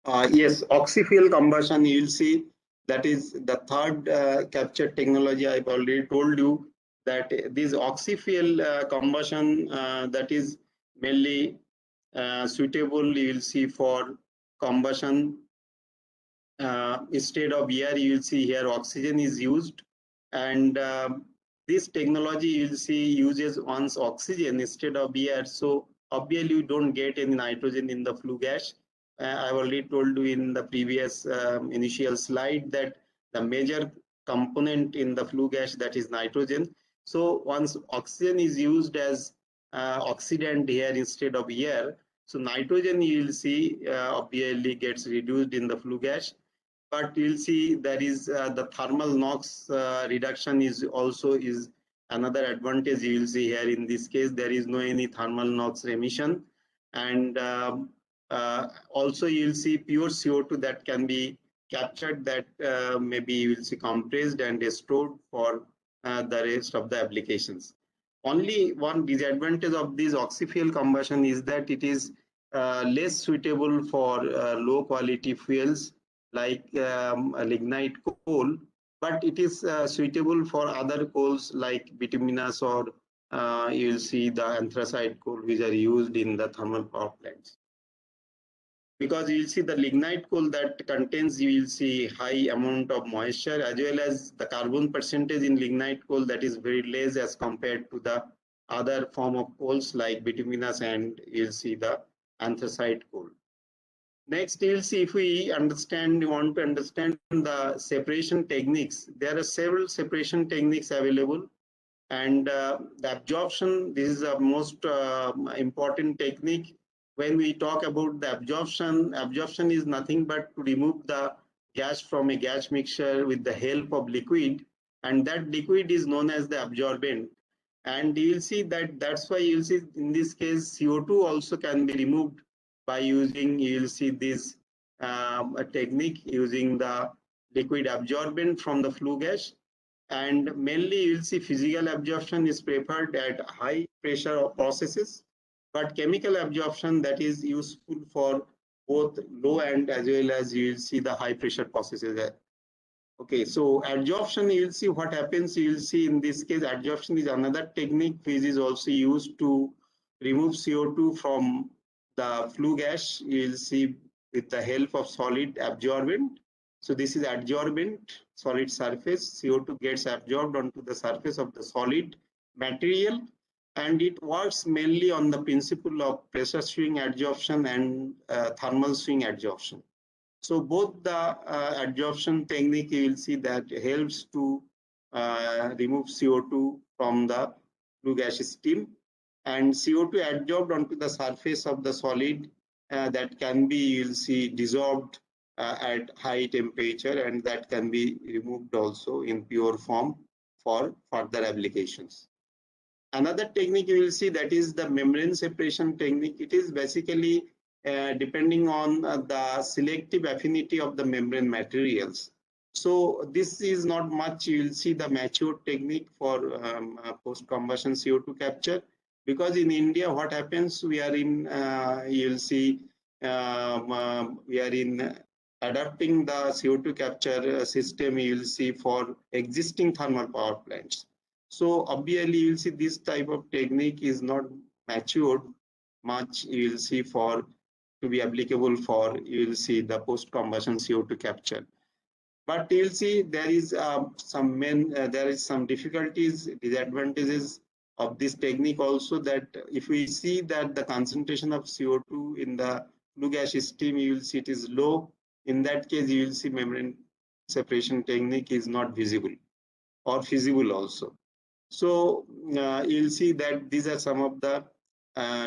Yes, oxy-fuel combustion, you'll see that is the third capture technology. I've already told you that this oxy-fuel combustion that is mainly suitable, you'll see for combustion. Instead of air, you will see here oxygen is used, and this technology you will see uses once oxygen instead of air. So obviously you don't get any nitrogen in the flue gas. I've already told you in the previous initial slide that the major component in the flue gas, that is nitrogen. So once oxygen is used as oxidant here instead of air, so nitrogen you will see obviously gets reduced in the flue gas, but you'll see there is the thermal NOx reduction is also is another advantage you will see here. In this case, there is no any thermal NOx emission, and also you'll see pure CO2 that can be captured, that maybe you will see compressed and stored for the rest of the applications. Only one disadvantage of this oxy-fuel combustion is that it is less suitable for low quality fuels like lignite coal, but it is suitable for other coals like bituminous or you'll see the anthracite coal which are used in the thermal power plants. Because you'll see the lignite coal that contains, you will see high amount of moisture, as well as the carbon percentage in lignite coal that is very less as compared to the other form of coals like bituminous and you'll see the anthracite coal. Next, you'll see if we want to understand the separation techniques. There are several separation techniques available, and the absorption, this is the most important technique. When we talk about the absorption is nothing but to remove the gas from a gas mixture with the help of liquid, and that liquid is known as the absorbent. And you'll see that that's why you'll see in this case CO2 also can be removed by using, you'll see this a technique using the liquid absorbent from the flue gas. And mainly you'll see physical absorption is preferred at high pressure of processes, but chemical absorption that is useful for both low and as well as you'll see the high pressure processes. Okay, so adsorption, you'll see what happens. You'll see in this case, adsorption is another technique which is also used to remove CO2 from the flue gas. You'll see with the help of solid absorbent. So this is adsorbent solid surface. CO2 gets absorbed onto the surface of the solid material, and it works mainly on the principle of pressure swing adsorption and thermal swing adsorption. So both the adsorption technique, you will see that helps to remove CO2 from the flue gas stream, and CO2 adsorbed onto the surface of the solid that can be, you will see, dissolved at high temperature, and that can be removed also in pure form for further applications. Another technique you will see, that is the membrane separation technique. It is basically depending on the selective affinity of the membrane materials. So this is not much, you will see the mature technique for post-combustion CO2 capture. Because in India, what happens, we are in, you'll see, we are in adapting the CO2 capture system, you will see, for existing thermal power plants. So obviously you'll see this type of technique is not matured much, you will see, for to be applicable for, you will see, the post combustion CO2 capture. But you'll see there is there is some difficulties, disadvantages of this technique also, that if we see that the concentration of CO2 in the flue gas stream, you will see it is low. In that case, you will see membrane separation technique is not visible or feasible also. So you'll see that these are some of the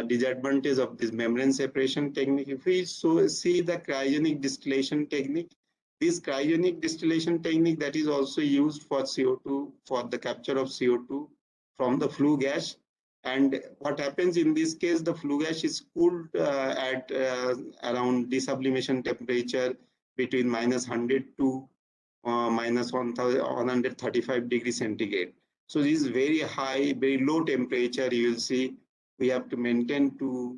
disadvantages of this membrane separation technique. If we see the cryogenic distillation technique, this cryogenic distillation technique that is also used for CO2, for the capture of CO2 from the flue gas. And what happens in this case, the flue gas is cooled at around desublimation temperature between -100 to -135 degrees centigrade. So this is very high, very low temperature. You will see we have to maintain to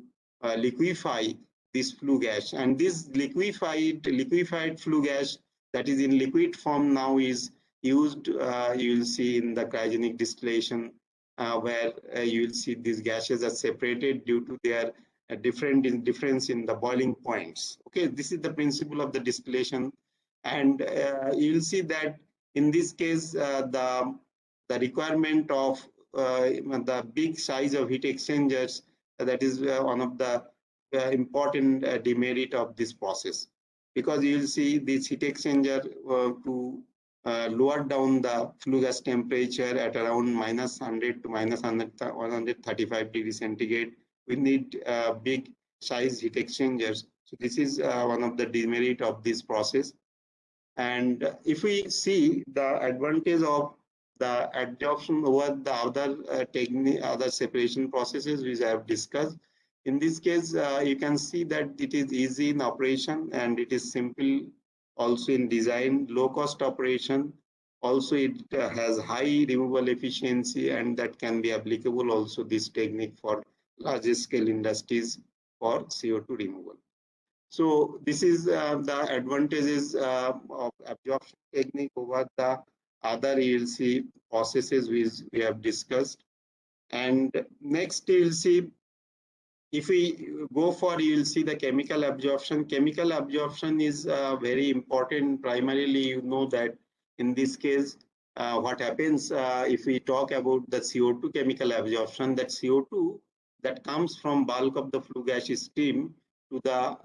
liquefy this flue gas, and this liquefied flue gas that is in liquid form now is used. You will see in the cryogenic distillation, where you will see these gases are separated due to their difference in the boiling points. Okay, this is the principle of the distillation, and you will see that in this case the requirement of the big size of heat exchangers, that is one of the important demerit of this process, because you will see this heat exchanger to lower down the flue gas temperature at around -100 to -135 degrees centigrade. We need big size heat exchangers. So this is one of the demerit of this process. And if we see the advantage of the adsorption over the other other separation processes which I have discussed, in this case, you can see that it is easy in operation and it is simple also in design, low cost operation. Also, it has high removal efficiency, and that can be applicable also this technique for large scale industries for CO2 removal. So this is the advantages of absorption technique over the other ELC processes which we have discussed. And next you will see, if we go for, you will see the chemical absorption. Chemical absorption is very important. Primarily, you know that in this case, what happens if we talk about the CO2 chemical absorption, that CO2 that comes from bulk of the flue gas stream to the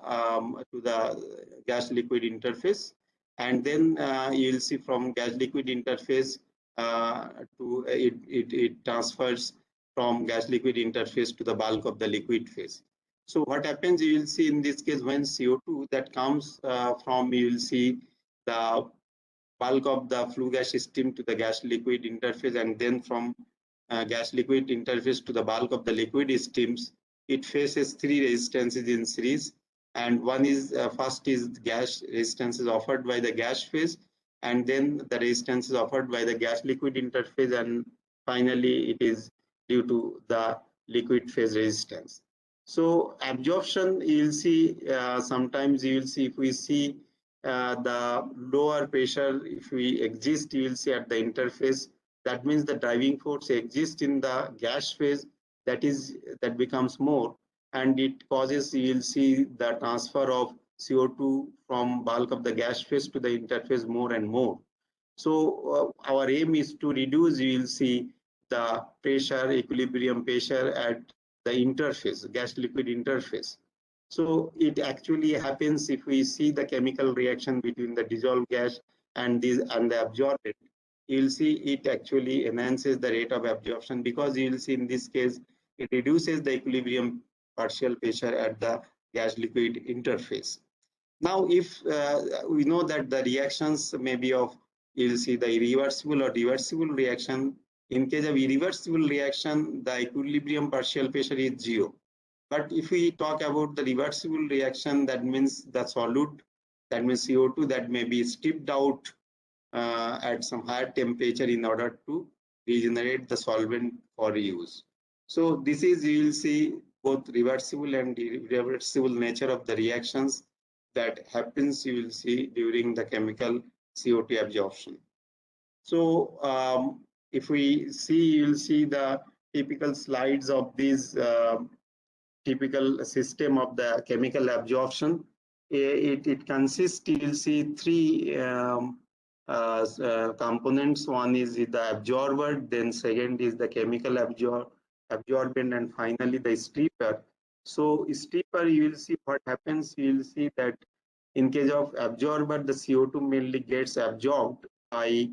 gas liquid interface, and then you will see from gas liquid interface to it transfers from gas liquid interface to the bulk of the liquid phase. So what happens, you will see in this case, when CO2 that comes from, you will see the bulk of the flue gas stream to the gas liquid interface, and then from gas liquid interface to the bulk of the liquid streams, it faces three resistances in series. And one is first is gas resistances offered by the gas phase, and then the resistance is offered by the gas liquid interface, and finally it is due to the liquid phase resistance. So absorption, you will see sometimes you will see, if we see the lower pressure, if we exist, you will see at the interface, that means the driving force exists in the gas phase, that becomes more, and it causes, you will see the transfer of CO2 from bulk of the gas phase to the interface more and more. So our aim is to reduce, you will see, the pressure, equilibrium pressure at the interface, gas liquid interface. So it actually happens if we see the chemical reaction between the dissolved gas and the absorbent. You will see it actually enhances the rate of absorption, because you will see in this case it reduces the equilibrium partial pressure at the gas liquid interface. Now, if we know that the reactions may be of, you will see, the irreversible or reversible reaction. In case of irreversible reaction, the equilibrium partial pressure is 0. But if we talk about the reversible reaction, that means the solute, that means CO2, that may be stripped out at some higher temperature in order to regenerate the solvent for use. So this is, you will see, both reversible and irreversible nature of the reactions that happens, you will see, during the chemical CO2 absorption. So if we see, you will see the typical slides of these typical system of the chemical absorption. It consists, you will see, three components. One is the absorber, then second is the chemical absorbent, and finally the stripper. So stripper, you will see what happens, you will see that in case of absorber, the CO2 mainly gets absorbed by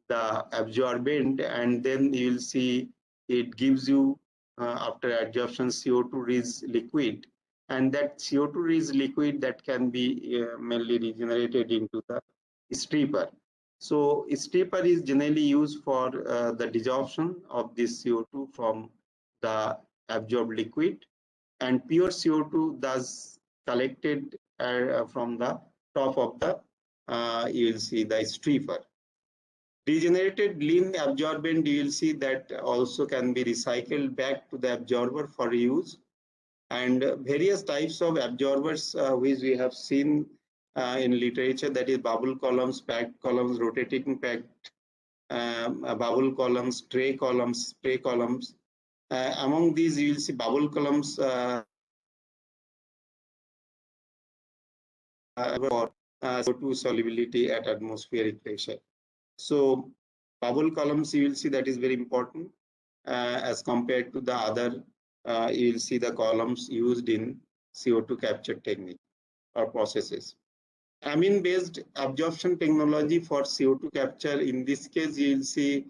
the absorbent, and then you will see it gives you after adsorption CO2 rich liquid, and that CO2 rich liquid that can be mainly regenerated into the stripper. So stripper is generally used for the desorption of this CO2 from the absorbed liquid, and pure CO2 thus collected from the top of the you will see the stripper. Regenerated lean absorbent, you will see that also can be recycled back to the absorber for use. And various types of absorbers which we have seen in literature, that is bubble columns, packed columns, rotating packed bubble columns, tray columns, spray columns. Among these, you will see bubble columns for CO2 solubility at atmospheric pressure. So bubble columns, you will see that is very important as compared to the other. You will see the columns used in CO2 capture technique or processes. Amine-based absorption technology for CO2 capture. In this case, you will see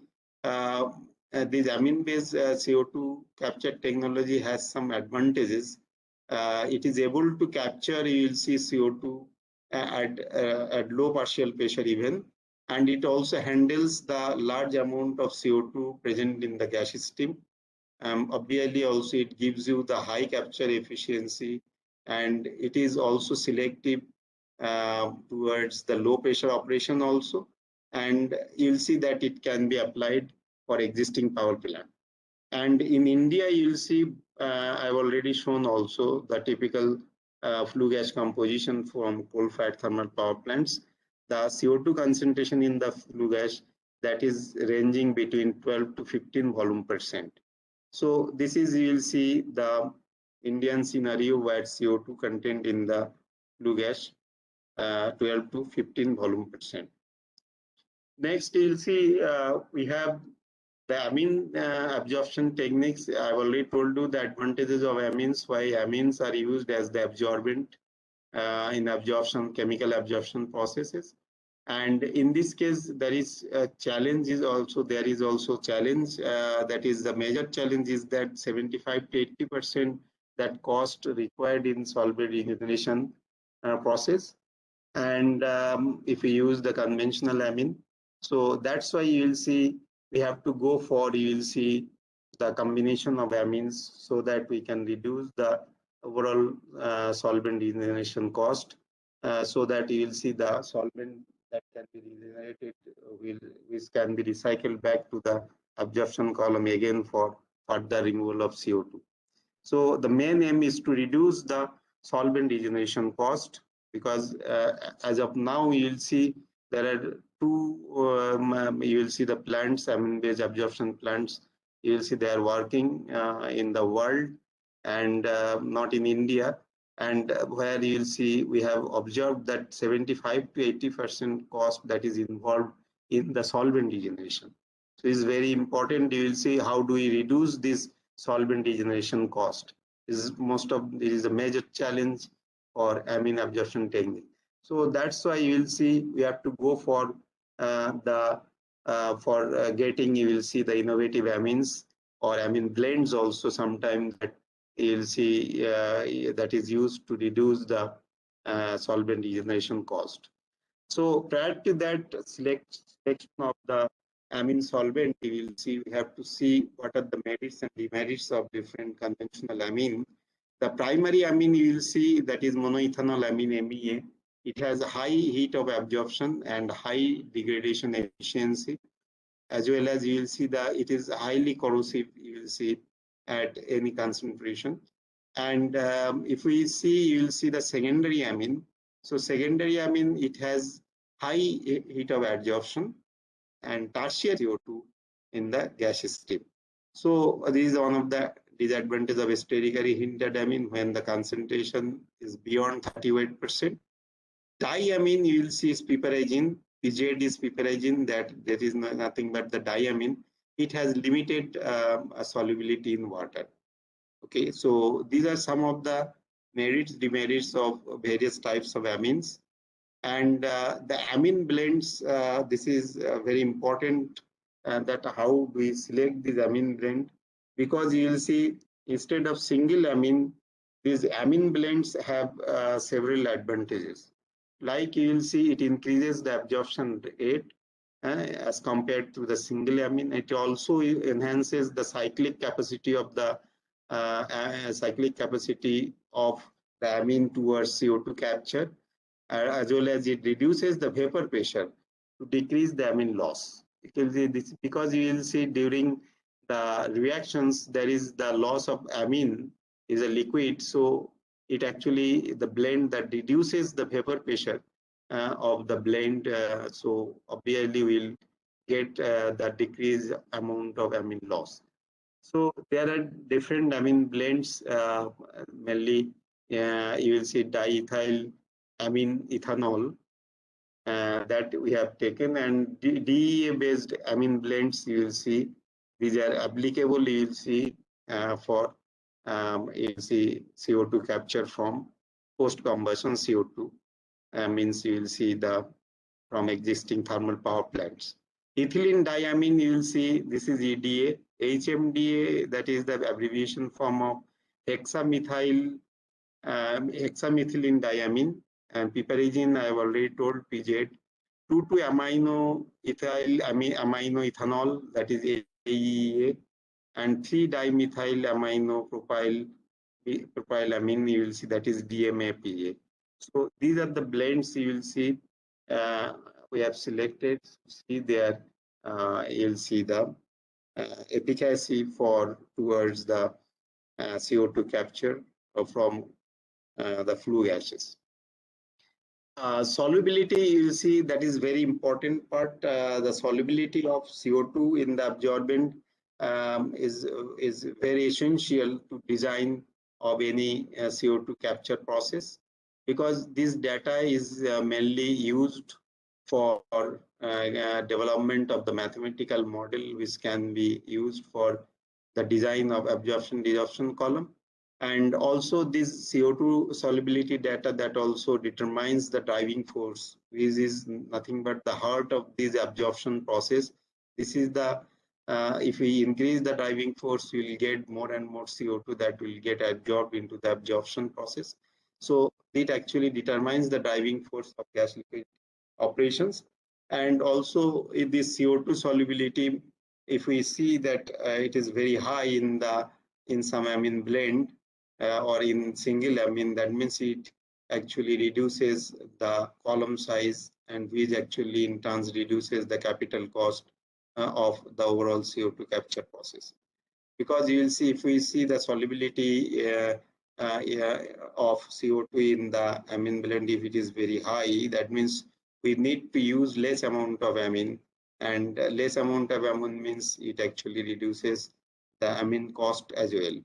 this amine-based CO2 capture technology has some advantages. It is able to capture, you will see CO2 at low partial pressure even, and it also handles the large amount of CO2 present in the gas stream. Obviously, also it gives you the high capture efficiency, and it is also selective towards the low pressure operation also. And you'll see that it can be applied for existing power plant. And in India, you'll see I've already shown also the typical flue gas composition from coal-fired thermal power plants. The CO2 concentration in the flue gas, that is ranging between 12 to 15 volume%. So this is, you will see the Indian scenario where CO2 content in the flue gas 12 to 15 volume%. Next, you'll see we have the amine absorption techniques. I've already told you the advantages of amines, why amines are used as the absorbent in absorption, chemical absorption processes. And in this case, there is a challenge is also, there is also challenge, that is the major challenge is that 75 to 80% that cost required in solvent regeneration process. And if we use the conventional amine, so that's why you will see we have to go for, you will see the combination of amines so that we can reduce the overall solvent regeneration cost, so that you will see the solvent that can be regenerated which can be recycled back to the absorption column again for further removal of CO2. So the main aim is to reduce the solvent regeneration cost, because as of now you will see there are two, you will see the plants, amine-based absorption plants, you will see they are working in the world and not in India, and where you will see we have observed that 75 to 80% cost that is involved in the solvent regeneration. So it's very important. You will see how do we reduce this solvent regeneration cost. It is a major challenge for amine absorption technique. So that's why you will see we have to go for getting, you will see the innovative amines or amine blends also sometimes that you will see that is used to reduce the solvent regeneration cost. So prior to that selection of the amine solvent, we will see, we have to see what are the merits and demerits of different conventional amine. The primary amine you will see, that is monoethanol amine, MEA. It has a high heat of absorption and high degradation efficiency, as well as you will see that it is highly corrosive, you will see at any concentration. And if we see, you will see the secondary amine. So secondary amine, it has high heat of absorption and tertiary CO2 in the gas stream. So this is one of the disadvantages of sterically hindered amine when the concentration is beyond 38%. Diamine, you will see is piperazine. PZ is piperazine, that there is nothing but the diamine. It has limited solubility in water. Okay, so these are some of the merits, demerits of various types of amines. And the amine blends, this is very important, that how we select this amine blend, because you will see instead of single amine, these amine blends have several advantages. Like you will see, it increases the absorption rate as compared to the single amine. It also enhances the cyclic capacity of the amine towards CO2 capture, as well as it reduces the vapor pressure to decrease the amine loss. Because you will see during the reactions there is the loss of amine is a liquid, so it actually the blend that reduces the vapor pressure of the blend, so obviously we'll get the decreased amount of amine loss. So there are different amine blends, mainly you will see diethyl amine ethanol that we have taken, and DEA based amine blends you will see these are applicable, you will see for you will see CO2 capture from post combustion CO2, means you will see the from existing thermal power plants. Ethylene diamine, you will see this is EDA. HMDA, that is the abbreviation form of hexamethyl hexamethylene diamine, and piperazine I have already told, PZ. 2,2-amino ethyl amino ethanol, that is AEA, and 3-dimethyl amino propylamine, you will see that is DMAPA. So these are the blends you will see we have selected. See there, you'll see the efficacy for towards the CO2 capture from the flue gases. Solubility, you see that is very important part. The solubility of CO2 in the absorbent is very essential to design of any CO2 capture process, because this data is mainly used for development of the mathematical model, which can be used for the design of absorption-desorption column. And also this CO2 solubility data that also determines the driving force, which is nothing but the heart of this absorption process. This is the if we increase the driving force, we will get more and more CO2 that will get absorbed into the absorption process. So it actually determines the driving force of gas liquid operations. And also in this CO2 solubility, if we see that it is very high in some amine blend, or in single amine, that means it actually reduces the column size, and which actually in turn reduces the capital cost of the overall CO2 capture process. Because you will see, if we see the solubility of CO2 in the amine blend, if it is very high, that means we need to use less amount of amine, and less amount of amine means it actually reduces the amine cost as well.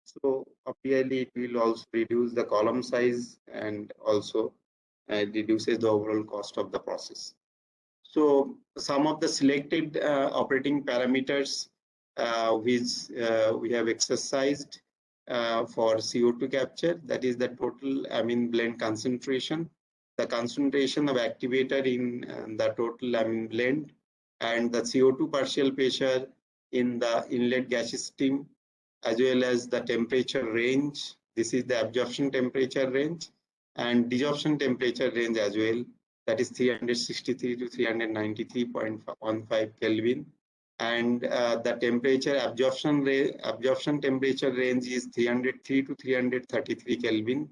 So obviously it will also reduce the column size, and also reduces the overall cost of the process. So some of the selected operating parameters which we have exercised for CO2 capture, that is the total amine blend concentration, the concentration of activator in the total amine blend, and the CO2 partial pressure in the inlet gas stream, as well as the temperature range. This is the absorption temperature range and desorption temperature range as well. That is 363 to 393.15 Kelvin. And the temperature absorption temperature range is 303 to 333 Kelvin.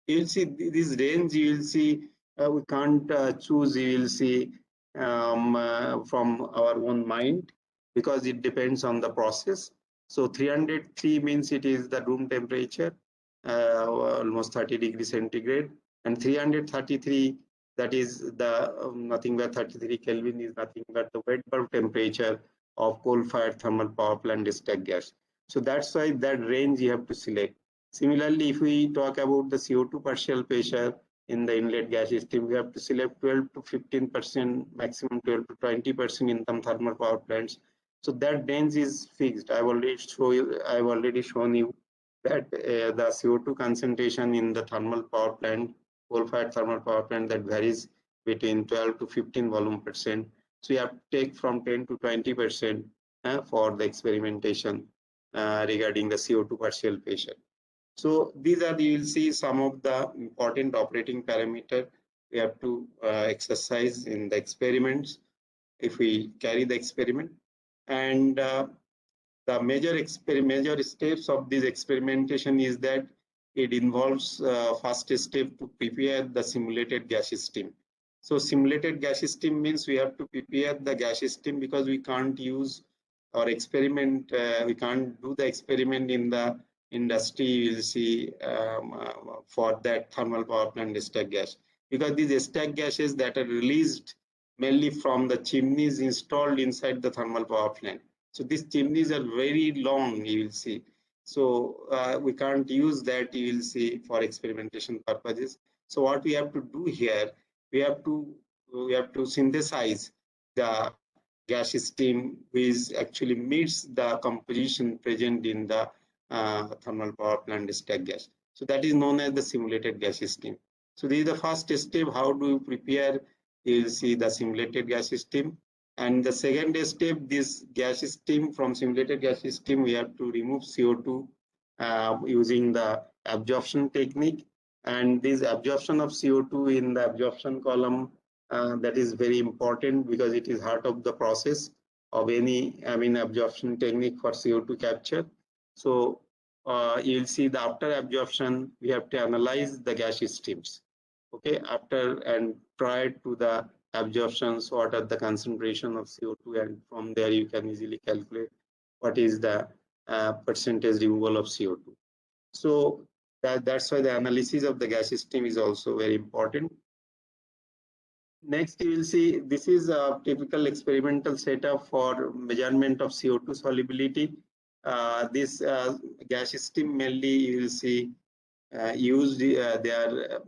You will see this range, you will see we can't choose, you will see from our own mind, because it depends on the process. So 303 means it is the room temperature, almost 30 degrees centigrade, and 333, that is the nothing but 33 Kelvin is nothing but the wet bulb temperature of coal-fired thermal power plant stack gas. So that's why that range you have to select. Similarly, if we talk about the CO2 partial pressure in the inlet gas stream, we have to select 12 to 15%, maximum 12 to 20% in some thermal power plants. So that range is fixed. I've already shown you that the CO2 concentration in the thermal power plant, coal-fired thermal power plant, that varies between 12 to 15 volume percent. So you have to take from 10 to 20% for the experimentation regarding the CO2 partial pressure. So these are, you will see some of the important operating parameters we have to exercise in the experiments if we carry the experiment. And the major steps of this experimentation is that it involves first step to prepare the simulated gas stream. So simulated gas stream means we have to prepare the gas stream, because we can't use our experiment, we can't do the experiment in the industry, you will see for that thermal power plant stack gas, because these stack gases that are released mainly from the chimneys installed inside the thermal power plant. So these chimneys are very long, you will see. So we can't use that, you will see, for experimentation purposes. So what we have to do here, we have to synthesize the gas stream which actually meets the composition present in the thermal power plant stack gas. So that is known as the simulated gas stream. So this is the first step. How do you prepare? You will see the simulated gas stream. And the second step, this gas stream, from simulated gas stream, we have to remove CO2 using the absorption technique. And this absorption of CO2 in the absorption column, that is very important because it is heart of the process of any amine absorption technique for CO2 capture. So you'll see the after absorption, we have to analyze the gas streams. Okay, after and prior to the absorptions, what are the concentration of CO2, and from there you can easily calculate what is the percentage removal of CO2. So that's why the analysis of the gas stream is also very important. Next, you will see this is a typical experimental setup for measurement of CO2 solubility. This gas stream mainly you will see used, they are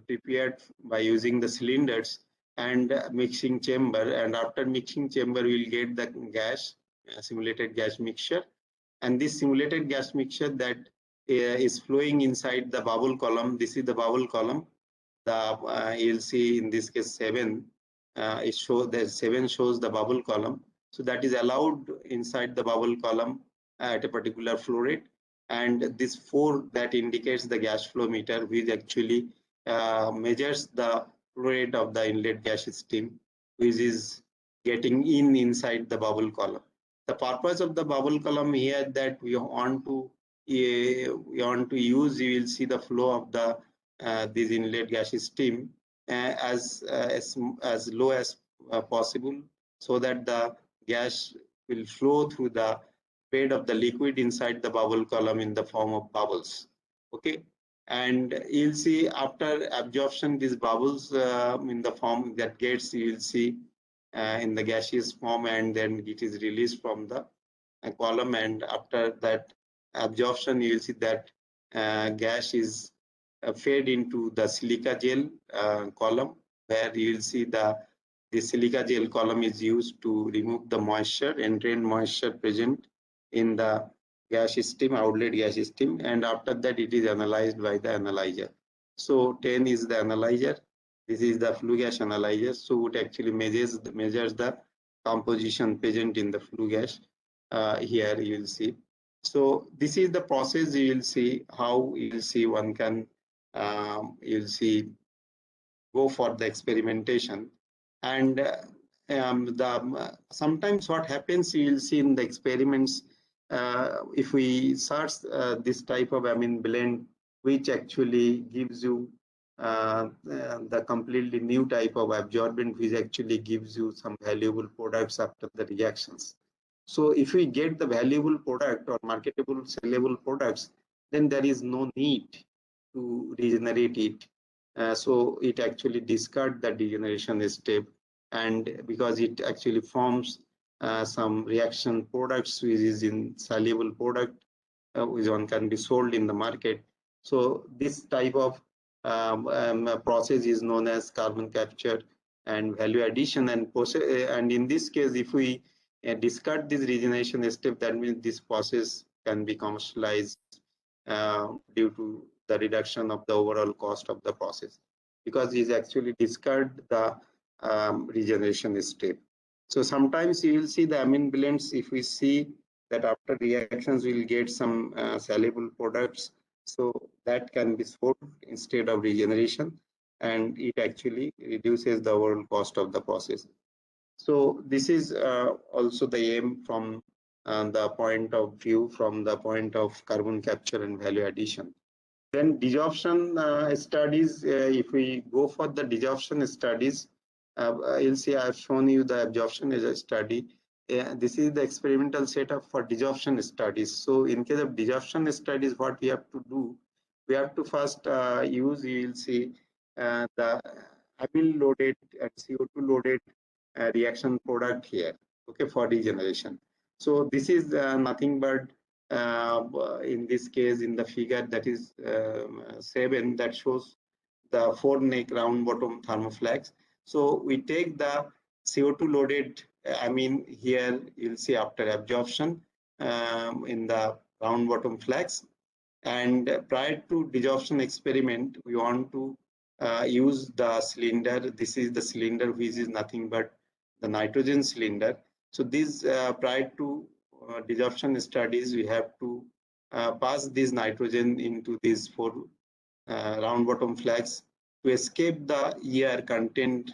prepared by using the cylinders and mixing chamber. And after mixing chamber, we will get the gas, simulated gas mixture. And this simulated gas mixture that is flowing inside the bubble column. This is the bubble column. The you'll see in this case 7. It shows that 7 shows the bubble column. So that is allowed inside the bubble column at a particular flow rate. And this 4 that indicates the gas flow meter, which actually measures the flow rate of the inlet gas stream, which is getting inside the bubble column. The purpose of the bubble column here that we want to use, you will see the flow of the this inlet gas stream as low as possible, so that the gas will flow through the bed of the liquid inside the bubble column in the form of bubbles. Okay, and you'll see after absorption, these bubbles in the form that gets, you'll see in the gaseous form, and then it is released from the column. And after that absorption, you will see that gas is fed into the silica gel column, where you will see the silica gel column is used to remove the moisture, entrained moisture present in the gas stream, outlet gas stream. And after that, it is analyzed by the analyzer. So 10 is the analyzer. This is the flue gas analyzer. So it actually measures the composition present in the flue gas. Here you will see. So this is the process. You will see how you will see one can you'll see go for the experimentation. And sometimes what happens, you will see in the experiments, if we search this type of amine blend, which actually gives you the completely new type of absorbent, which actually gives you some valuable products after the reactions. So if we get the valuable product or marketable sellable products, then there is no need to regenerate it. So it actually discard the degeneration step, and because it actually forms some reaction products which is in soluble product, which one can be sold in the market. So this type of process is known as carbon capture and value addition. And in this case, if we discard this regeneration step, that means this process can be commercialized due to the reduction of the overall cost of the process, because it actually discard the regeneration step. So sometimes you will see the amine blends, if we see that after reactions we will get some soluble products, so that can be sold instead of regeneration, and it actually reduces the overall cost of the process. So this is also the aim from the point of view, from the point of carbon capture and value addition. Then desorption studies, if we go for the desorption studies, you'll see I've shown you the absorption as a study. this is the experimental setup for desorption studies. So in case of desorption studies, what we have to do, we have to first use, you will see the amyl loaded and CO2 loaded reaction product here, okay, for regeneration. So this is nothing but in this case in the figure that is 7 that shows the 4-neck round bottom thermoflask. So we take the CO2 loaded, I mean here you'll see after absorption in the round bottom flask, and prior to desorption experiment we want to use the cylinder. This is the cylinder which is nothing but the nitrogen cylinder. So this prior to desorption studies we have to pass this nitrogen into these 4 round bottom flask to escape the air content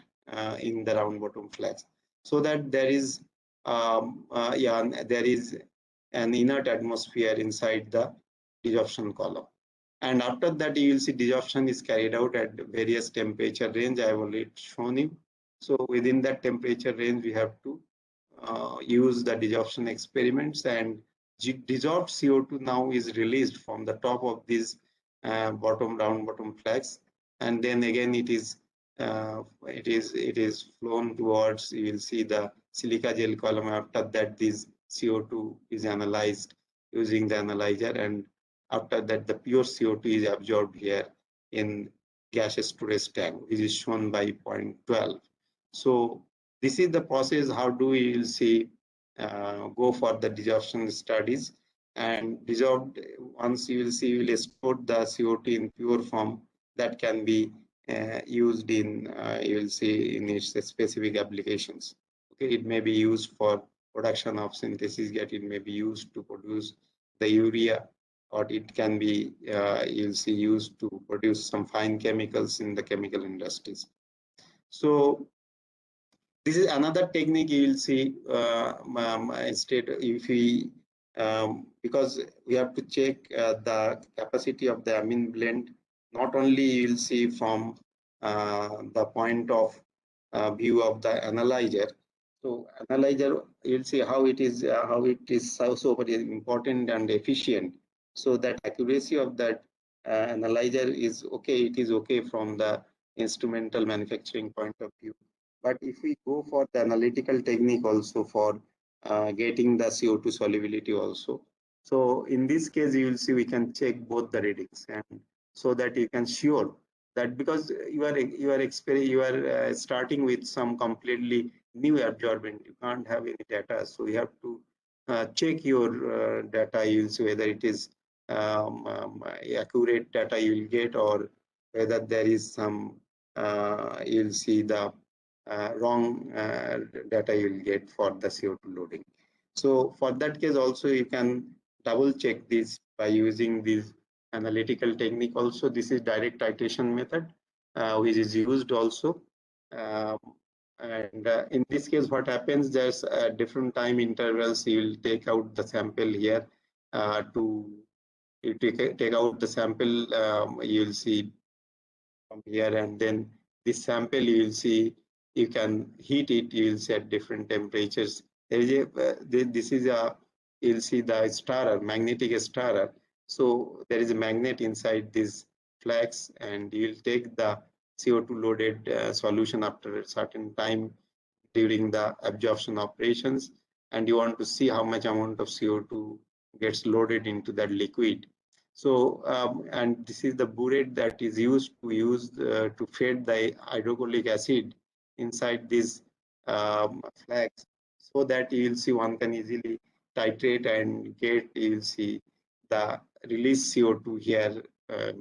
in the round bottom flask, so that there is there is an inert atmosphere inside the desorption column. And after that you will see desorption is carried out at various temperature range. I have already shown you. So within that temperature range we have to use the desorption experiments, and dissolved CO2 now is released from the top of this round bottom flask, and then again it is flown towards, you will see the silica gel column. After that this CO2 is analyzed using the analyzer, and after that the pure CO2 is absorbed here in gas storage tank, which is shown by point 12. So this is the process. How do we will see go for the desorption studies, and dissolved, once you will see, you will store the CO2 in pure form that can be used in you will see in its specific applications. Okay, it may be used for production of synthesis gas, it may be used to produce the urea, or it can be you'll see used to produce some fine chemicals in the chemical industries. So this is another technique you will see. Instead, if we because we have to check the capacity of the amine blend, not only you will see from the point of view of the analyzer. So analyzer, you'll see how it is so very important and efficient, so that accuracy of that analyzer is okay. It is okay from the instrumental manufacturing point of view. But if we go for the analytical technique also for getting the CO2 solubility also, so in this case you will see we can check both the readings, and so that you can sure that, because you are starting with some completely new absorbent, you can't have any data, so you have to check your data. You'll see whether it is accurate data you will get, or whether there is some you'll see the wrong data you will get for the CO2 loading. So for that case also you can double check this by using this analytical technique also. This is direct titration method which is used also. And in this case what happens, there's different time intervals. You will take out the sample here you take out the sample, you will see from here, and then this sample you will see you can heat it, you will see at different temperatures. There is a this is a, you'll see the stirrer, magnetic stirrer. So there is a magnet inside this flask, and you'll take the CO2 loaded solution after a certain time during the absorption operations, and you want to see how much amount of CO2 gets loaded into that liquid. So and this is the burette that is used to feed the hydrochloric acid inside these flags, so that you will see one can easily titrate and get, you will see the release CO2 here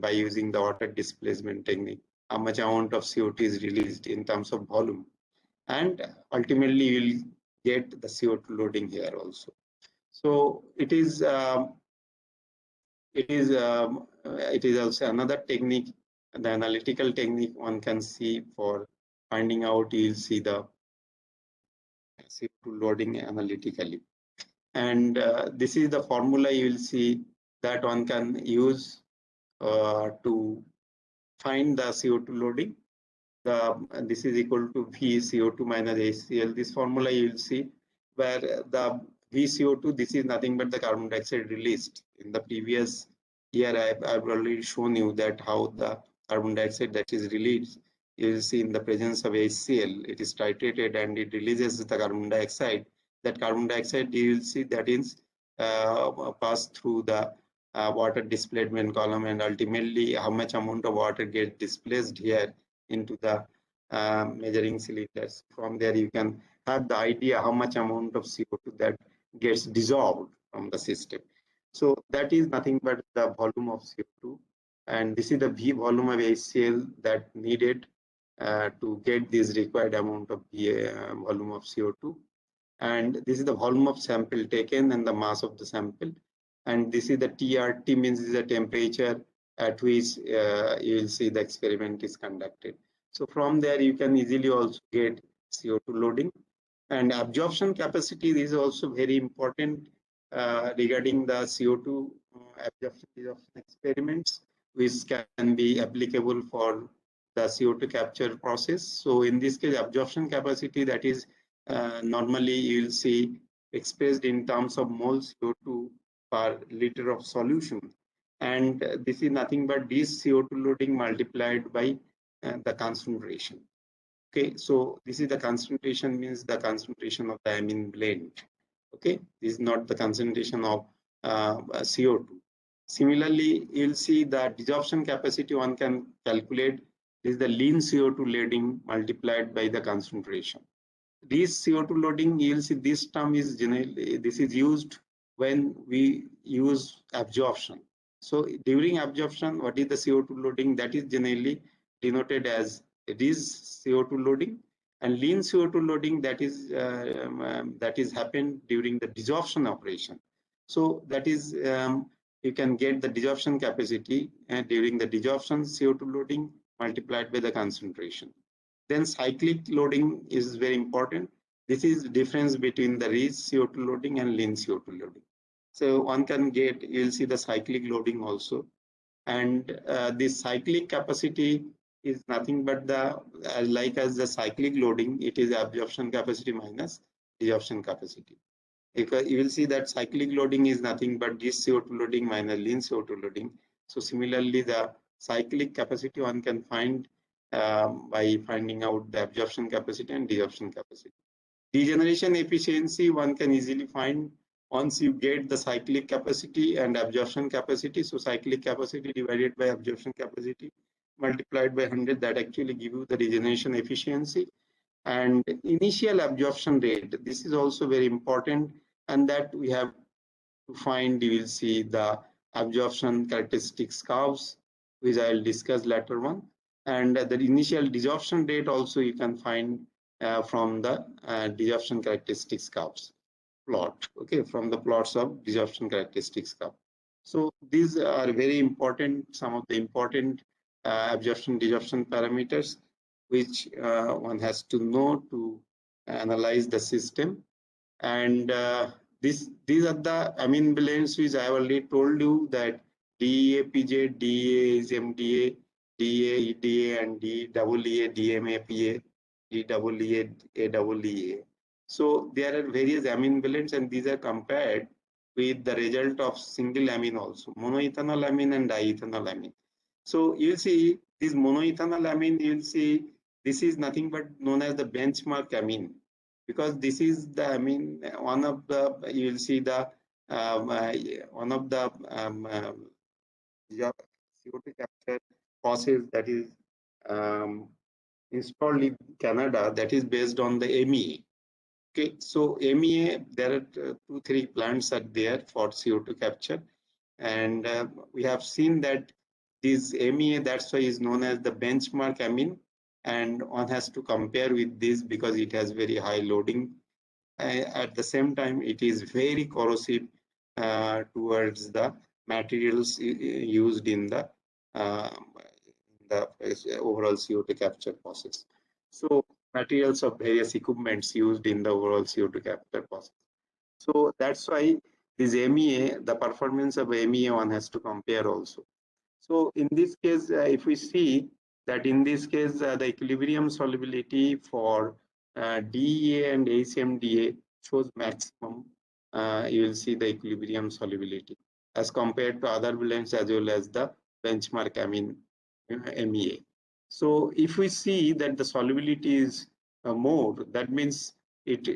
by using the water displacement technique, how much amount of CO2 is released in terms of volume, and ultimately you will get the CO2 loading here also. So it is also another technique, the analytical technique one can see for finding out. You'll see the CO2 loading analytically, and this is the formula you will see that one can use to find the CO2 loading. This is equal to V CO2 minus HCl. This formula you will see where the VCO2, this is nothing but the carbon dioxide released. In the previous year, I've already shown you that how the carbon dioxide that is released, you will see in the presence of HCl, it is titrated and it releases the carbon dioxide. That carbon dioxide, you will see that is passed through the water displacement column, and ultimately how much amount of water gets displaced here into the measuring cylinders. From there, you can have the idea how much amount of CO2 that gets dissolved from the system. So that is nothing but the volume of CO2, and this is the V volume of HCl that needed to get this required amount of volume of CO2. And this is the volume of sample taken and the mass of the sample. And this is the TRT, means is the temperature at which you will see the experiment is conducted. So from there you can easily also get CO2 loading. And absorption capacity is also very important regarding the CO2 absorption experiments, which can be applicable for the CO2 capture process. So in this case, absorption capacity, that is normally you will see expressed in terms of moles CO2 per liter of solution. And this is nothing but this CO2 loading multiplied by the concentration. Okay, so this is the concentration, means the concentration of the amine blend. Okay, this is not the concentration of CO2. Similarly, you'll see the desorption capacity one can calculate. This is the lean CO2 loading multiplied by the concentration. This CO2 loading, you'll see this term is generally, this is used when we use absorption. So during absorption, what is the CO2 loading? That is generally denoted as it is CO2 loading, and lean CO2 loading, that is happened during the desorption operation. So that is you can get the desorption capacity and during the desorption CO2 loading multiplied by the concentration. Then cyclic loading is very important. This is the difference between the rich CO2 loading and lean CO2 loading. So one can get, you'll see the cyclic loading also. And this cyclic capacity is nothing but the, like as the cyclic loading, it is absorption capacity minus desorption capacity. Because you will see that cyclic loading is nothing but this CO2 loading minus lean CO2 loading. So similarly, the cyclic capacity one can find by finding out the absorption capacity and desorption capacity. Degeneration efficiency one can easily find once you get the cyclic capacity and absorption capacity. So cyclic capacity divided by absorption capacity multiplied by 100, that actually give you the regeneration efficiency. And initial absorption rate, this is also very important, and that we have to find. You will see the absorption characteristics curves, which I will discuss later on. And the initial desorption rate also you can find from the desorption characteristics curves plot. Okay, from the plots of desorption characteristics curve. So these are very important, some of the important absorption desorption parameters which one has to know to analyze the system. And these are the amine blends which I already told you, that DEA, PJ, DEA is MDA, DEA, EDA, and DEA, DMA, PA, DEA, AEA. So there are various amine blends, and these are compared with the result of single amine also, monoethanol amine and diethanol amine. So you'll see this monoethanol amine, you'll see this is nothing but known as the benchmark amine, because this is the amine, one of the, you will see the one of the CO2 capture process that is installed in Canada, that is based on the MEA. Okay, so MEA, there are 2-3 plants are there for CO2 capture, and we have seen that this MEA, that's why is known as the benchmark amine, and one has to compare with this because it has very high loading. At the same time, it is very corrosive towards the materials used in the overall CO2 capture process. So materials of various equipments used in the overall CO2 capture process. So that's why this MEA, the performance of MEA one has to compare also. So in this case, if we see that in this case, the equilibrium solubility for DEA and HMDA shows maximum, you will see the equilibrium solubility as compared to other blends as well as the benchmark amine MEA. So if we see that the solubility is more, that means it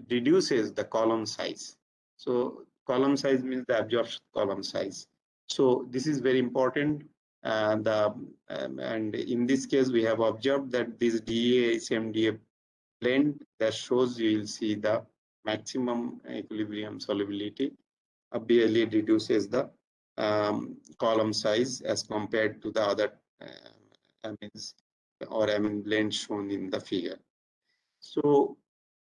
reduces the column size. So column size means the absorption column size. So this is very important. And in this case, we have observed that this DEA-HMDA blend that shows you will see the maximum equilibrium solubility barely reduces the column size as compared to the other amines or amine blend shown in the figure. So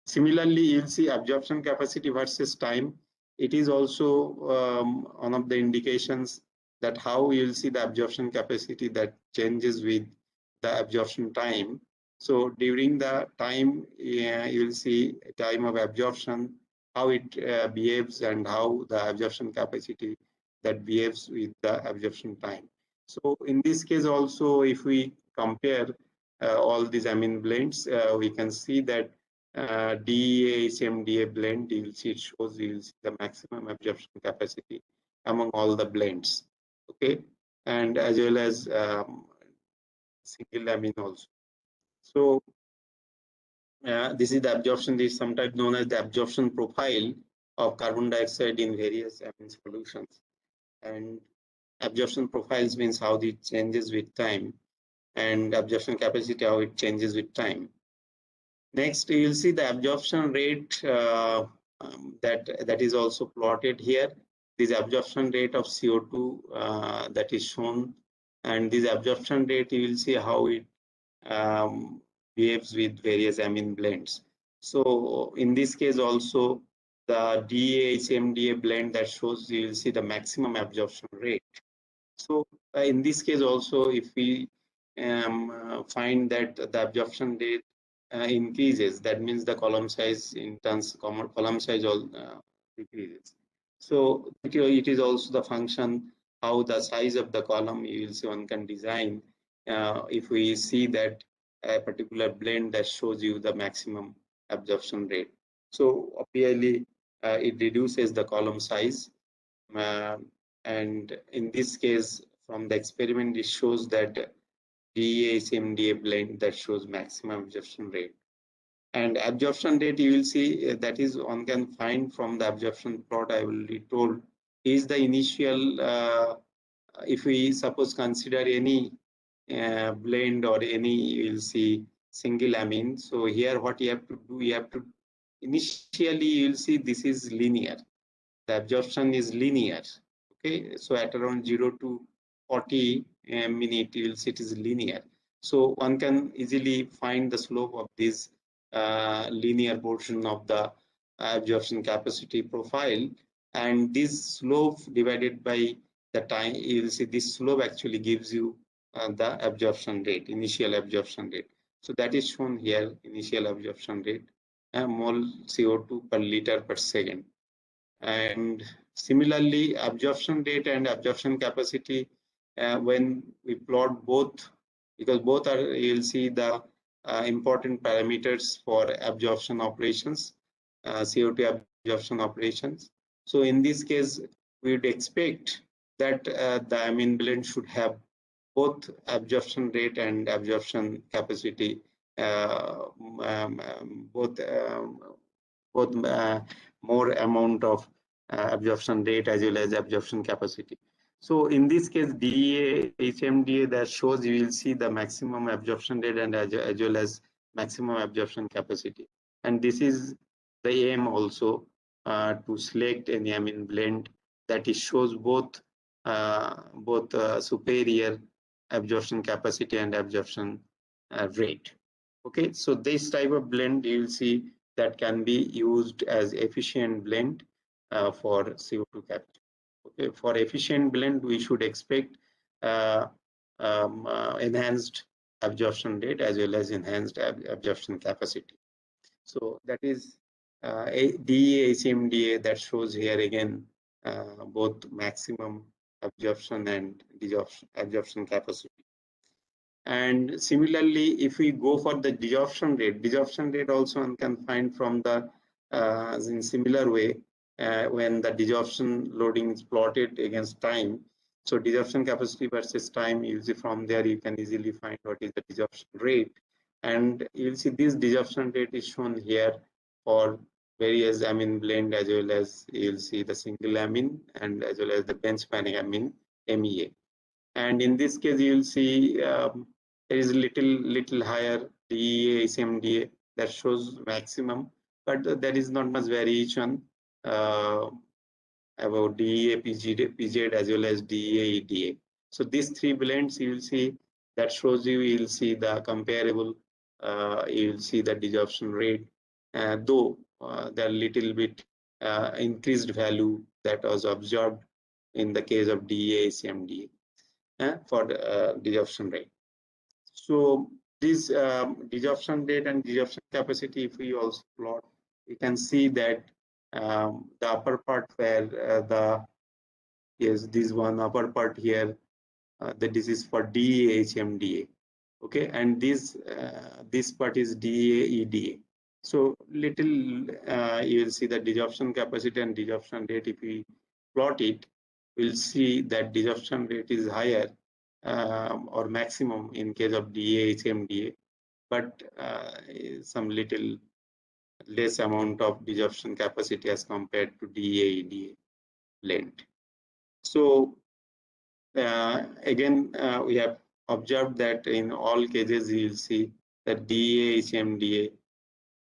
similarly, you'll see absorption capacity versus time. It is also one of the indications that how you'll see the absorption capacity that changes with the absorption time. So during the time, you'll see time of absorption, how it behaves and how the absorption capacity that behaves with the absorption time. So in this case also, if we compare all these amine blends, we can see that DEA-HMDA blend, you will see it shows you will see the maximum absorption capacity among all the blends. Okay, and as well as single amine also. So this is the absorption. This is sometimes known as the absorption profile of carbon dioxide in various amine solutions. And absorption profiles means how it changes with time, and absorption capacity how it changes with time. Next, you will see the absorption rate that is also plotted here. This absorption rate of CO2 that is shown, and this absorption rate you will see how it behaves with various amine blends. So in this case also the DEA-HMDA blend that shows you will see the maximum absorption rate. So in this case also, if we find that the absorption rate increases, that means the column size in terms column size all decreases. So it is also the function how the size of the column you will see one can design if we see that a particular blend that shows you the maximum absorption rate. So obviously it reduces the column size, and in this case from the experiment it shows that DEA-HMDA blend that shows maximum absorption rate. And absorption rate you will see that is one can find from the absorption plot I already told is the initial if we suppose consider any blend or any you will see single amine. So here what you have to do, you have to initially you will see this is linear, the absorption is linear. Okay, so at around 0 to 40 minute you will see it is linear. So one can easily find the slope of this linear portion of the absorption capacity profile, and this slope divided by the time, you will see this slope actually gives you the absorption rate, initial absorption rate. So that is shown here, initial absorption rate, mole CO2 per liter per second. And similarly, absorption rate and absorption capacity, when we plot both, because both are, you'll see the important parameters for absorption operations, CO2 absorption operations. So in this case, we would expect that the amine blend should have both absorption rate and absorption capacity, both more amount of absorption rate as well as absorption capacity. So in this case, DEA-HMDA that shows you will see the maximum absorption rate and as well as maximum absorption capacity. And this is the aim also to select an amine blend that it shows both superior absorption capacity and absorption rate. Okay, so this type of blend you will see that can be used as efficient blend for CO2 capture. Okay, for efficient blend, we should expect enhanced absorption rate as well as enhanced absorption capacity. So that is DEA-HMDA that shows here again both maximum absorption and absorption capacity. And similarly, if we go for the desorption rate also one can find from the in similar way, when the desorption loading is plotted against time, so desorption capacity versus time, you see from there you can easily find what is the desorption rate. And you'll see this desorption rate is shown here for various amine blend, as well as you'll see the single amine and as well as the benchmark amine, MEA. And in this case, you'll see there is little higher DEA, ACMDA that shows maximum, but there is not much variation about DEA, PZ as well as DEA, EDA. So these three blends you will see that shows you'll see the comparable, you'll see the desorption rate, though there are little bit increased value that was observed in the case of DEA, ACMDA for the desorption rate. So this desorption rate and desorption capacity, if we also plot, you can see that the upper part where this one upper part here, that this is for DEA, HMDA, okay, and this part is DEA, EDA. So little you will see the desorption capacity and desorption rate. If we plot it, we'll see that desorption rate is higher or maximum in case of DEA, HMDA, but some little less amount of desorption capacity as compared to DEA, EDA blend. So again, we have observed that in all cases you will see that DEA, HMDA,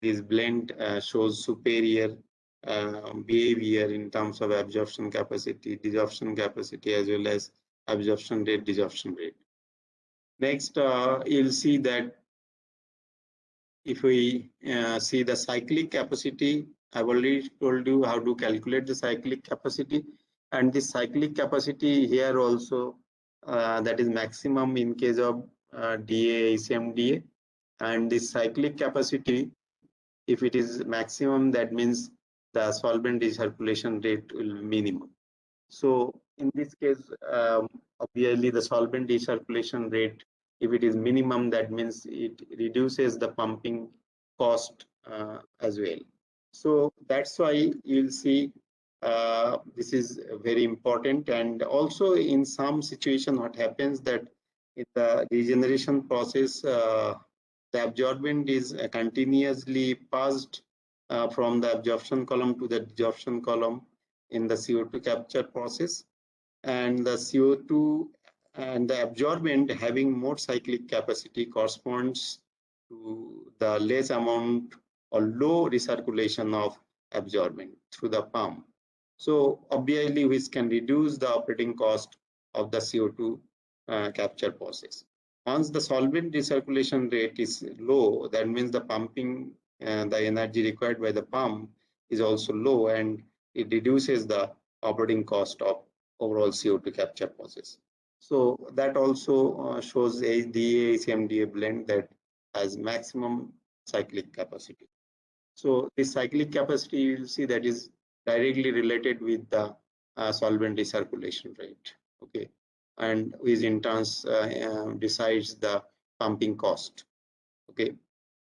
this blend shows superior behavior in terms of absorption capacity, desorption capacity, as well as absorption rate, desorption rate. Next, you'll see that if we see the cyclic capacity, I've already told you how to calculate the cyclic capacity, and this cyclic capacity here also that is maximum in case of DA, ACMDA, and this cyclic capacity, if it is maximum, that means the solvent recirculation rate will be minimum. So in this case, obviously the solvent recirculation rate, if it is minimum, that means it reduces the pumping cost as well. So that's why you'll see this is very important. And also in some situation, what happens that in the regeneration process, the absorbent is continuously passed from the absorption column to the desorption column in the CO2 capture process, and the CO2 and the absorbent having more cyclic capacity corresponds to the less amount or low recirculation of absorbent through the pump. So obviously, which can reduce the operating cost of the CO2 capture process. Once the solvent recirculation rate is low, that means the pumping and the energy required by the pump is also low, and it reduces the operating cost of overall CO2 capture process. So that also shows a DA, HMDA blend that has maximum cyclic capacity. So this cyclic capacity, you will see that is directly related with the solvent recirculation rate, okay, and which in turn decides the pumping cost, okay.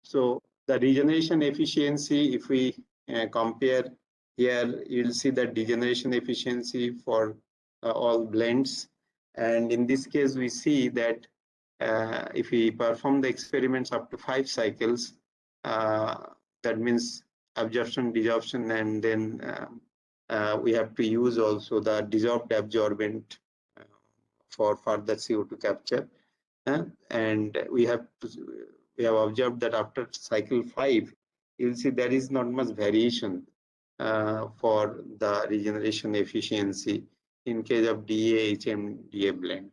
So the regeneration efficiency, if we compare here, you'll see that degeneration efficiency for all blends, and in this case we see that if we perform the experiments up to 5 cycles, that means absorption, desorption, and then we have to use also the dissolved absorbent for further CO2 capture, and we have observed that after cycle 5, you'll see there is not much variation for the regeneration efficiency in case of DA, HMDA blend.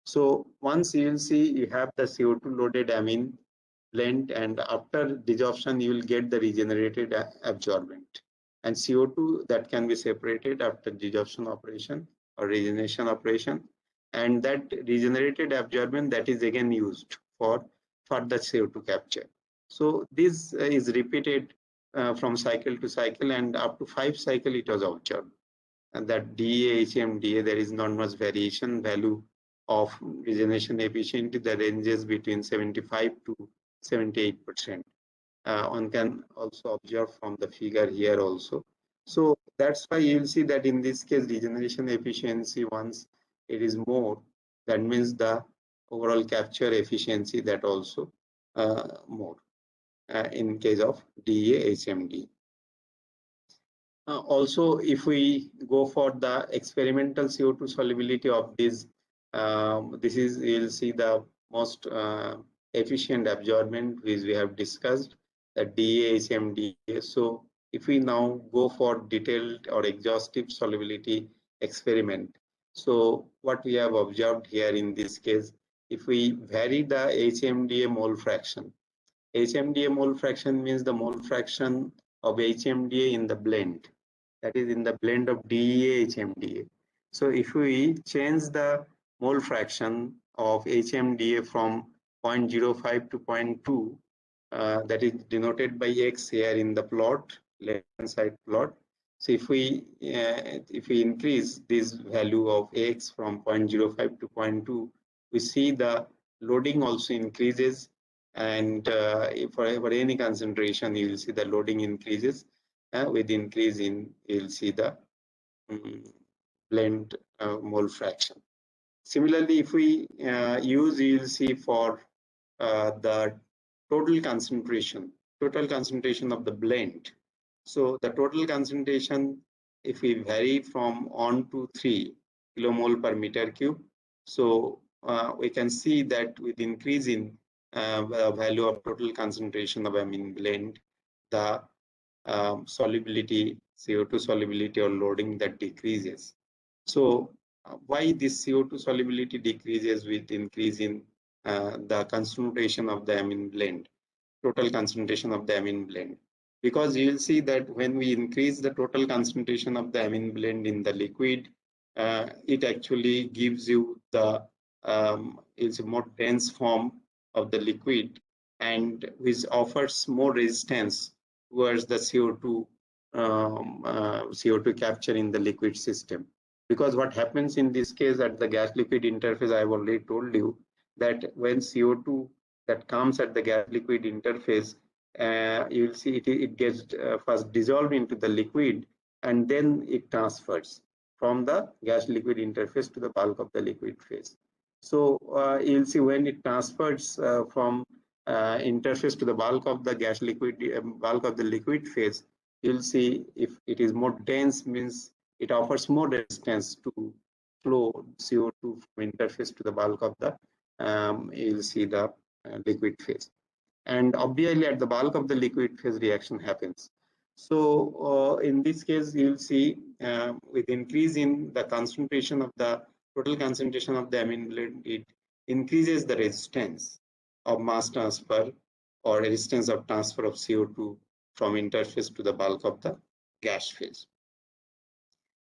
So once you'll see you have the CO2 loaded amine blend, and after desorption you will get the regenerated absorbent, and CO2 that can be separated after desorption operation or regeneration operation, and that regenerated absorbent that is again used for further CO2 capture. So this is repeated from cycle to cycle, and up to 5 cycle it was observed, and that DA, HMDA, there is not much variation value of regeneration efficiency that ranges between 75 to 78%. one can also observe from the figure here also. So that's why you'll see that in this case, regeneration efficiency, once it is more, that means the overall capture efficiency that also more in case of DA-HMD. Also, if we go for the experimental CO2 solubility of this, this is, you'll see the most efficient absorbent which we have discussed, the DA-HMDA. So if we now go for detailed or exhaustive solubility experiment, so what we have observed here in this case, if we vary the HMDA mole fraction, HMDA mole fraction means the mole fraction of HMDA in the blend, that is in the blend of DEA HMDA. So if we change the mole fraction of HMDA from 0.05 to 0.2, that is denoted by X here in the plot, left hand side plot. So if we increase this value of X from 0.05 to 0.2, we see the loading also increases, and for any concentration you will see the loading increases. With increase in, you'll see the blend mole fraction. Similarly, if we use, you'll see for the total concentration of the blend. So the total concentration, if we vary from 1 to 3 kilomole per meter cube, so we can see that with increase in value of total concentration of amine blend, the solubility, CO2 solubility or loading, that decreases. So why this CO2 solubility decreases with increase in the concentration of the amine blend, total concentration of the amine blend? Because you will see that when we increase the total concentration of the amine blend in the liquid, it actually gives you the it's a more dense form of the liquid, and which offers more resistance towards the CO2 CO2 capture in the liquid system. Because what happens in this case at the gas liquid interface, I have already told you that when CO2 that comes at the gas liquid interface, you will see it gets first dissolved into the liquid, and then it transfers from the gas liquid interface to the bulk of the liquid phase. So you'll see when it transfers from interface to the bulk of the gas liquid, bulk of the liquid phase, you'll see if it is more dense, means it offers more resistance to flow CO2 from interface to the bulk of the you'll see the liquid phase. And obviously at the bulk of the liquid phase reaction happens. So in this case, you'll see with increase in the concentration of the total concentration of the amine blend, it increases the resistance of mass transfer or resistance of transfer of CO2 from interface to the bulk of the gas phase.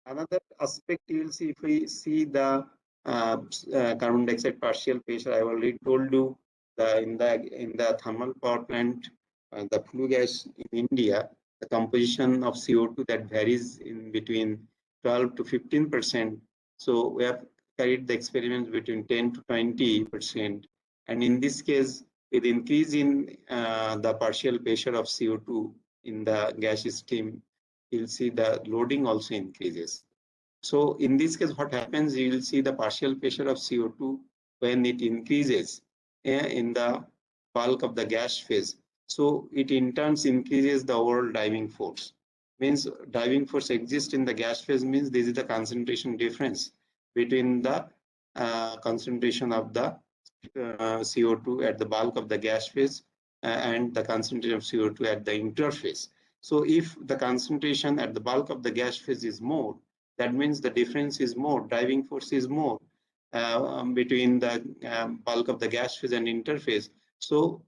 Another aspect you will see, if we see the carbon dioxide partial pressure, I already told you in the thermal power plant, the flue gas in India, the composition of CO2 that varies in between 12 to 15%. So we have carried the experiments between 10 to 20%, and in this case, with increase in the partial pressure of CO2 in the gas stream, you'll see the loading also increases. So in this case, what happens, you will see the partial pressure of CO2 when it increases in the bulk of the gas phase. So it in turn increases the overall driving force. Means driving force exists in the gas phase, means this is the concentration difference between the concentration of the CO2 at the bulk of the gas phase and the concentration of CO2 at the interface. So if the concentration at the bulk of the gas phase is more, that means the difference is more, driving force is more between the bulk of the gas phase and interface. So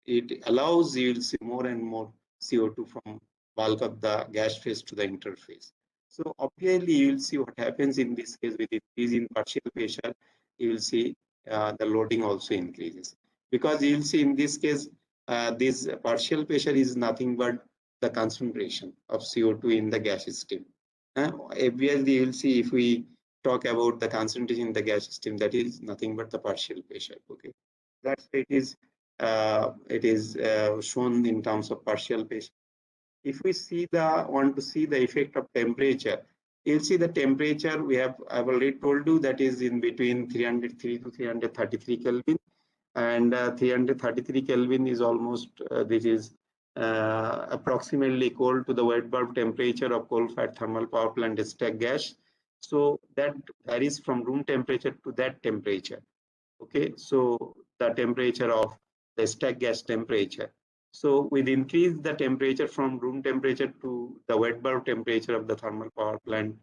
it allows you to see more and more CO2 from bulk of the gas phase to the interface. So obviously you will see what happens in this case with increase in partial pressure, you will see the loading also increases. Because you will see in this case, this partial pressure is nothing but the concentration of CO2 in the gas stream. Obviously, you will see if we talk about the concentration in the gas stream, that is nothing but the partial pressure. Okay, that's it is it is shown in terms of partial pressure. If we want to see the effect of temperature, you'll see the temperature I've already told you that is in between 303 to 333 Kelvin, and 333 Kelvin is almost this is approximately equal to the wet bulb temperature of coal-fired thermal power plant stack gas. So that varies from room temperature to that temperature. Okay, so the temperature of the stack gas temperature. So with increase the temperature from room temperature to the wet bulb temperature of the thermal power plant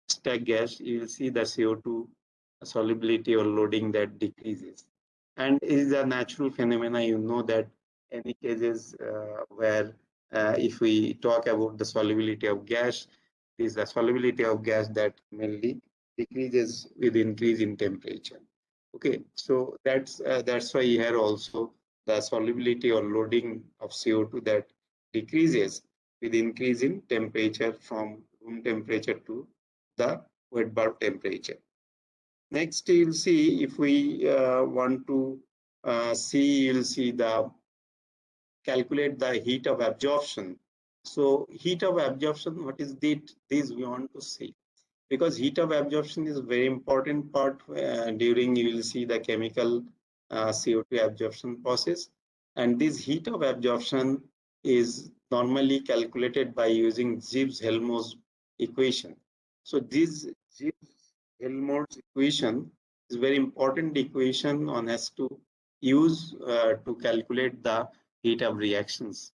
stack gas, you will see the CO2 solubility or loading that decreases. And it is a natural phenomena. You know that any cases where if we talk about the solubility of gas, it is the solubility of gas that mainly decreases with increase in temperature. Okay, so that's why here also the solubility or loading of CO2 that decreases with increase in temperature from room temperature to the wet bulb temperature. Next, you'll see if we want to you'll see the calculate the heat of absorption. So heat of absorption, what is this we want to see, because heat of absorption is a very important part during you will see the chemical CO2 absorption process, and this heat of absorption is normally calculated by using Gibbs-Helmholtz equation. So this Gibbs-Helmholtz equation is very important equation one has to use to calculate the heat of reactions,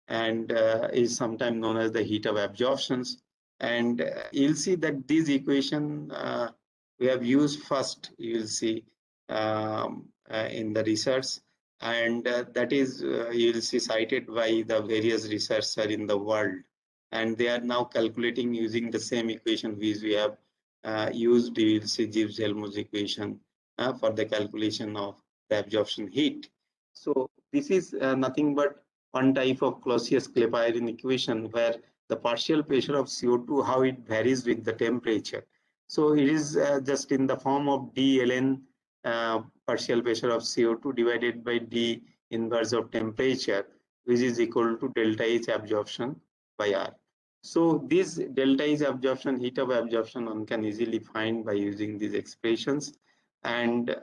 and is sometimes known as the heat of absorptions. And you'll see that this equation we have used first, you'll see in the research, and that is you'll see cited by the various researchers in the world, and they are now calculating using the same equation which we have used. You'll see Gibbs-Helmholtz equation for the calculation of the absorption heat. So this is nothing but one type of Clausius-Clapeyron equation where the partial pressure of CO2, how it varies with the temperature. So it is just in the form of d ln partial pressure of CO2 divided by d inverse of temperature, which is equal to delta H absorption by R. So this delta H absorption, heat of absorption, one can easily find by using these expressions, and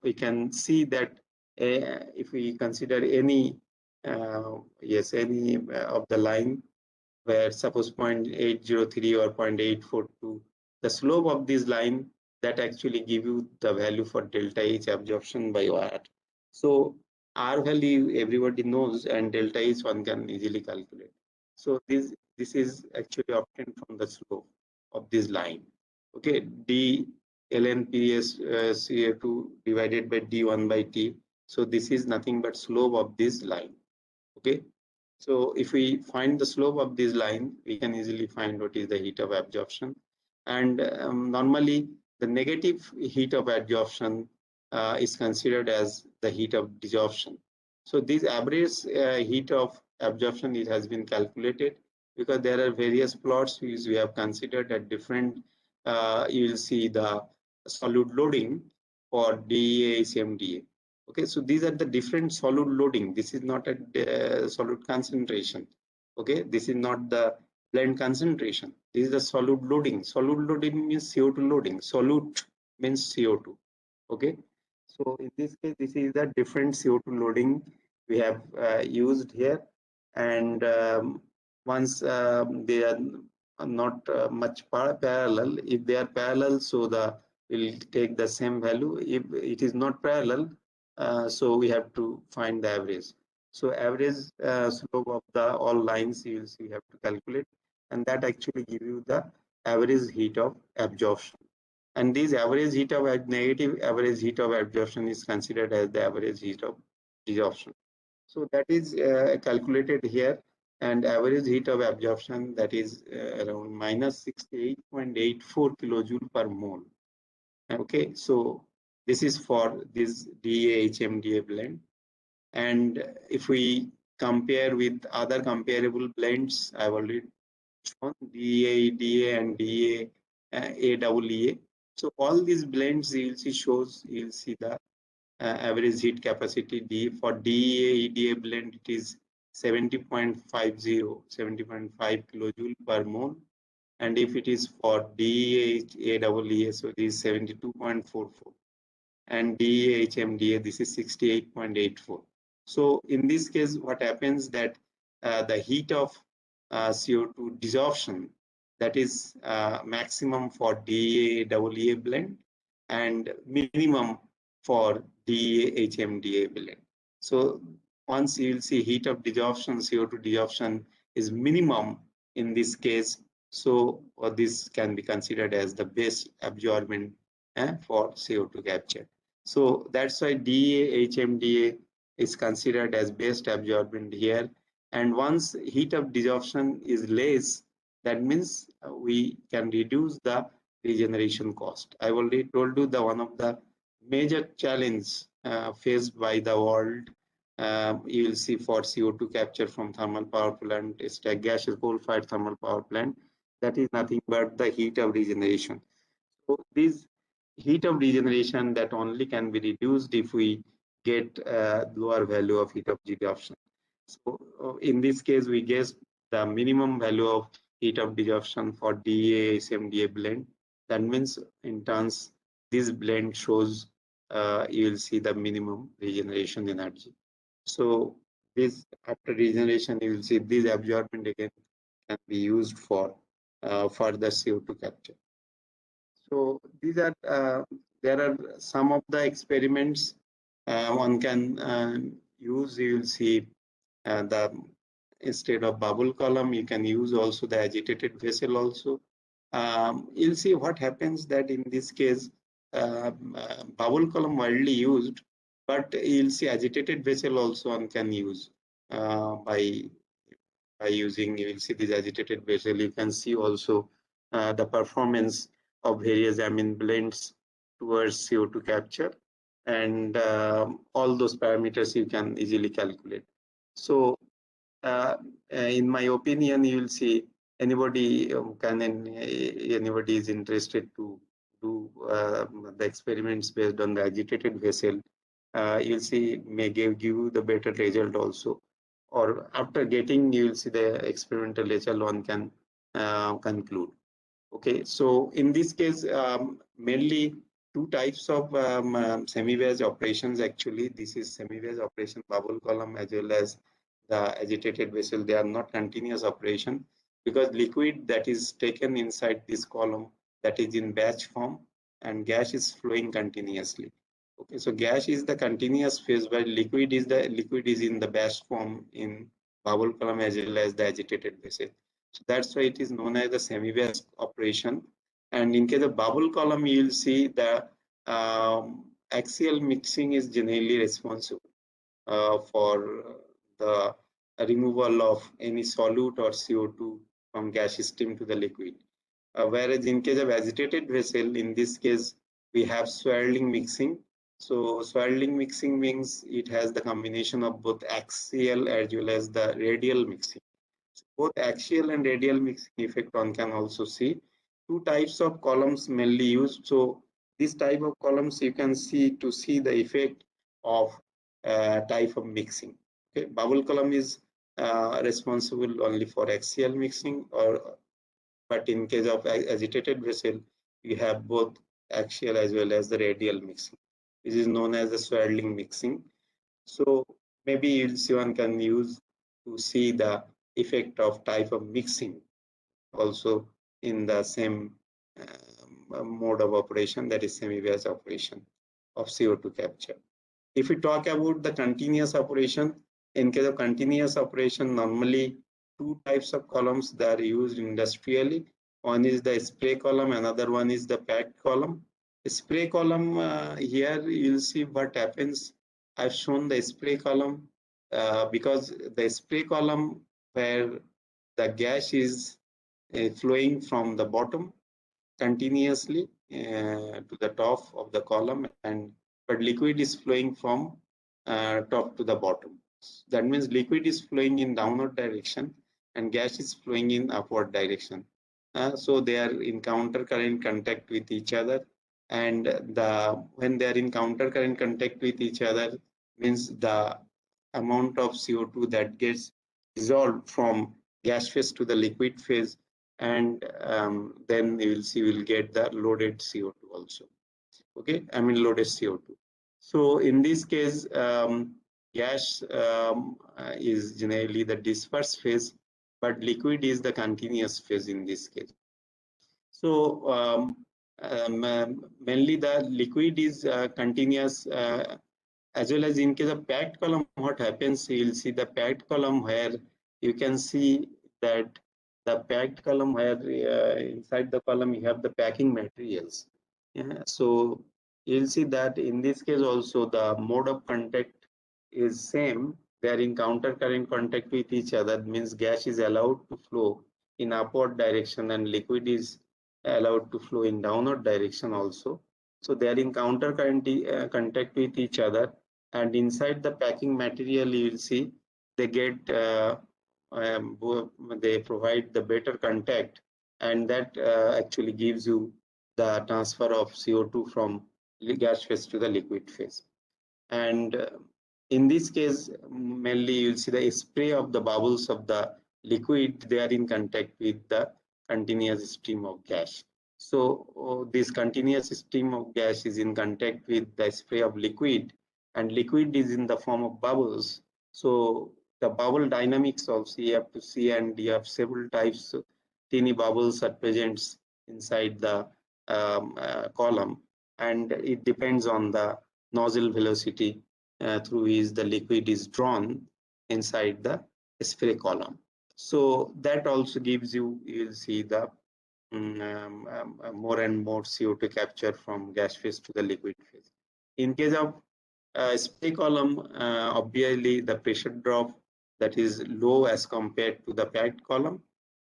we can see that if we consider any any of the line where suppose 0.803 or 0.842, the slope of this line that actually give you the value for delta H absorption by R. So R value everybody knows, and delta H one can easily calculate. So this is actually obtained from the slope of this line. Okay, d ln ps CO2 divided by d1 by t. So this is nothing but slope of this line. Okay, so if we find the slope of this line, we can easily find what is the heat of absorption. And normally the negative heat of absorption is considered as the heat of desorption. So this average heat of absorption, it has been calculated because there are various plots which we have considered at different, you will see the solute loading for DEA, HMDA. Okay, so these are the different solute loading. This is not a solute concentration. Okay, this is not the blend concentration. This is the solute loading. Solute loading means CO2 loading. Solute means CO2. Okay, so in this case, this is the different CO2 loading we have used here, and once they are not much parallel, if they are parallel, so we'll take the same value. If it is not parallel, so we have to find the average. So average slope of the all lines you have to calculate, and that actually give you the average heat of absorption. And this average heat of negative average heat of absorption is considered as the average heat of desorption. So that is calculated here, and average heat of absorption, that is around minus 68.84 kilojoule per mole. Okay, so this is for this DA HMDA blend. And if we compare with other comparable blends, I've already shown DA, DA, and DA, AEA. So all these blends you'll see the average heat capacity D for DEA EDA blend, it is 70.50, 70.5 kilojoule per mole. And if it is for DEA AEE, so it is 72.44. And DEA HMDA, this is 68.84. So in this case, what happens that the heat of CO2 desorption, that is maximum for DEA EEA blend and minimum for DEA HMDA blend. So once you will see heat of desorption, CO2 desorption is minimum in this case. So this can be considered as the best absorbent for CO2 capture. So that's why DEA HMDA is considered as best absorbent here. And once heat of desorption is less, that means we can reduce the regeneration cost. I already told you the one of the major challenge faced by the world. You will see for CO2 capture from thermal power plant, stack gaseous coal-fired thermal power plant, that is nothing but the heat of regeneration. So this heat of regeneration that only can be reduced if we get lower value of heat of desorption. So in this case, we guess the minimum value of heat of desorption for DEA SMDA blend. That means in turns, this blend shows you will see the minimum regeneration energy. So this after regeneration, you will see this absorbent again can be used for further CO2 capture. So these are there are some of the experiments one can use. You will see the instead of bubble column, you can use also the agitated vessel also. You'll see what happens that in this case, bubble column widely used, but you'll see agitated vessel also one can use by using. You will see this agitated vessel. You can see also the performance of various amine blends towards CO2 capture, and all those parameters you can easily calculate. So in my opinion, you will see anybody anybody is interested to do the experiments based on the agitated vessel. You'll see may give you the better result also. Or after getting, you will see the experimental result one can conclude. Okay, so in this case, mainly two types of semi-batch operations actually. This is semi-batch operation, bubble column, as well as the agitated vessel. They are not continuous operation because liquid that is taken inside this column, that is in batch form, and gas is flowing continuously. Okay, so gas is the continuous phase, while liquid is in the batch form in bubble column as well as the agitated vessel. So that's why it is known as the semi-batch operation. And in case of bubble column, you will see the axial mixing is generally responsible for the removal of any solute or CO2 from gas stream to the liquid. Whereas in case of agitated vessel, in this case, we have swirling mixing. So swirling mixing means it has the combination of both axial as well as the radial mixing. So both axial and radial mixing effect one can also see. Two types of columns mainly used. So this type of columns you can see to see the effect of type of mixing. Okay, bubble column is responsible only for axial mixing, but in case of agitated vessel, you have both axial as well as the radial mixing. This is known as the swirling mixing. So maybe you'll see one can use to see the effect of type of mixing also in the same mode of operation, that is semi-batch operation of CO2 capture. If we talk about the continuous operation, in case of continuous operation, normally two types of columns that are used industrially. One is the spray column, another one is the packed column. The spray column, here you'll see what happens. I've shown the spray column because the spray column where the gas is flowing from the bottom continuously to the top of the column, and but liquid is flowing from top to the bottom. That means liquid is flowing in downward direction and gas is flowing in upward direction. So they are in counter current contact with each other. and when they are in counter current contact with each other, means the amount of CO2 that gets dissolved from gas phase to the liquid phase, and then you will see we'll get the loaded CO2 also. Okay, I mean loaded CO2. So in this case, gas is generally the dispersed phase, but liquid is the continuous phase in this case. So mainly the liquid is continuous, as well as in case of packed column, what happens, you'll see the packed column where you can see that the packed column where inside the column you have the packing materials. Yeah, so you'll see that in this case also the mode of contact is same. They are in counter current contact with each other, means gas is allowed to flow in upward direction and liquid is allowed to flow in downward direction also. So they are in counter current contact with each other, and inside the packing material you will see they get they provide the better contact, and that actually gives you the transfer of CO2 from gas phase to the liquid phase. And in this case, mainly you'll see the spray of the bubbles of the liquid, they are in contact with the continuous stream of gas. So this continuous stream of gas is in contact with the spray of liquid, and liquid is in the form of bubbles. So the bubble dynamics also you have to see, and you have several types of teeny bubbles are present inside the column, and it depends on the nozzle velocity through which the liquid is drawn inside the spray column. So that also gives you, you'll see the more and more CO2 capture from gas phase to the liquid phase. In case of spray column, obviously the pressure drop that is low as compared to the packed column.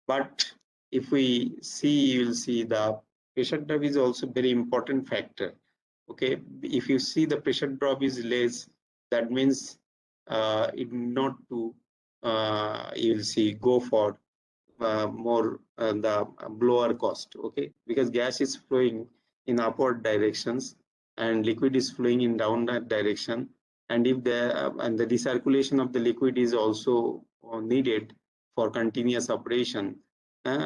But if we see, you will see the pressure drop is also very important factor. Okay, if you see the pressure drop is less, that means it not to you will see go for more the lower cost. Okay, because gas is flowing in upward directions and liquid is flowing in downward direction, and if the recirculation of the liquid is also needed for continuous operation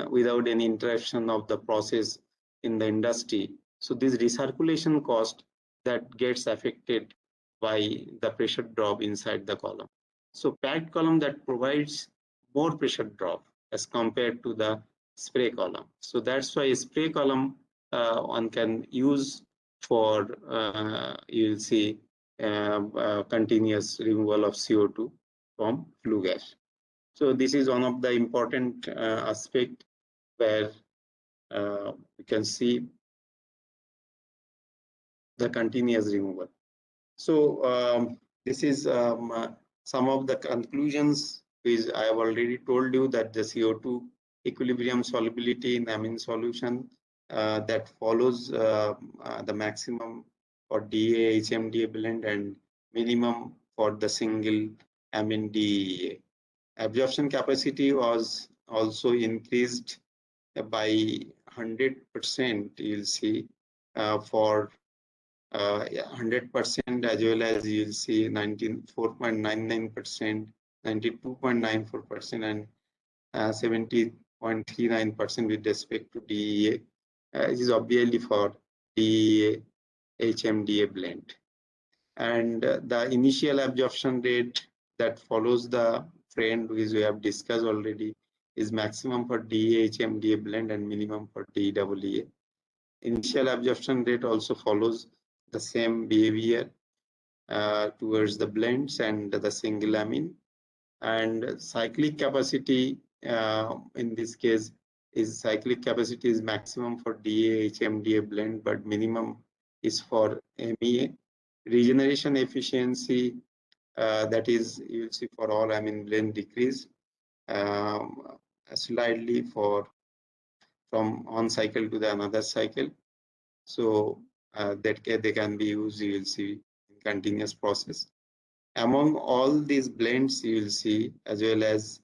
without any interruption of the process in the industry. So this recirculation cost that gets affected by the pressure drop inside the column. So packed column that provides more pressure drop as compared to the spray column. So that's why spray column one can use for you'll see continuous removal of CO2 from flue gas. So this is one of the important aspect where you can see the continuous removal. So this is some of the conclusions which I have already told you, that the CO2 equilibrium solubility in amine solution that follows the maximum for DEA HMDA blend and minimum for the single amine DEA. Absorption capacity was also increased by 100%, you'll see, for 100%, as well as you'll see 94.99%, 92.94%, and 70.39% with respect to DEA. This is obviously for DEA HMDA blend. And the initial absorption rate that follows the trend, which we have discussed already, is maximum for DEA HMDA blend and minimum for DEA. Initial absorption rate also follows the same behavior towards the blends and the single amine. And cyclic capacity in this case is maximum for DEA HMDA blend, but minimum is for MEA. Regeneration efficiency, that is, you'll see for all amine blend decrease slightly from one cycle to the another cycle. So that they can be used, you will see, in continuous process. Among all these blends, you will see, as well as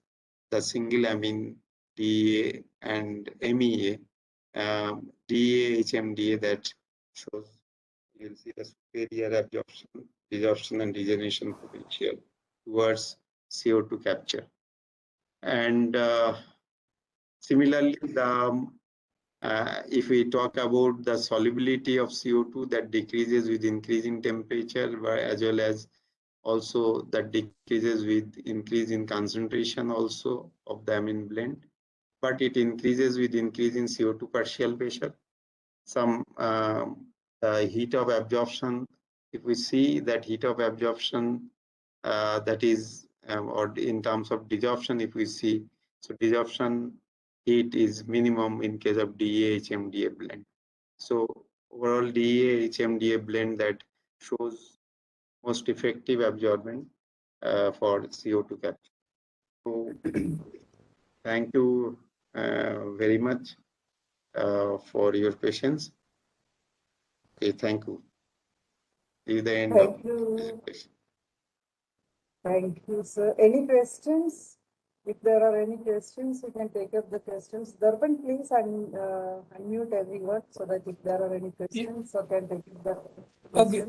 the single amine DEA and MEA, DEA HMDA, that shows, you'll see the superior absorption, desorption and regeneration potential towards CO2 capture. And similarly, if we talk about the solubility of CO2, that decreases with increasing temperature, as well as also that decreases with increase in concentration also of the amine blend, but it increases with increase in CO2 partial pressure. Some heat of absorption, if we see that heat of absorption, that is, or in terms of desorption, if we see, so desorption heat is minimum in case of DEA HMDA blend. So overall DEA HMDA blend that shows most effective absorbent for CO2 capture. So thank you very much for your patience. Okay, thank you. This is the end Thank of you. question. Thank you, sir. Any questions? If there are any questions, you can take up the questions. Darpan, please unmute everyone so that if there are any questions, you can take up the questions. Okay,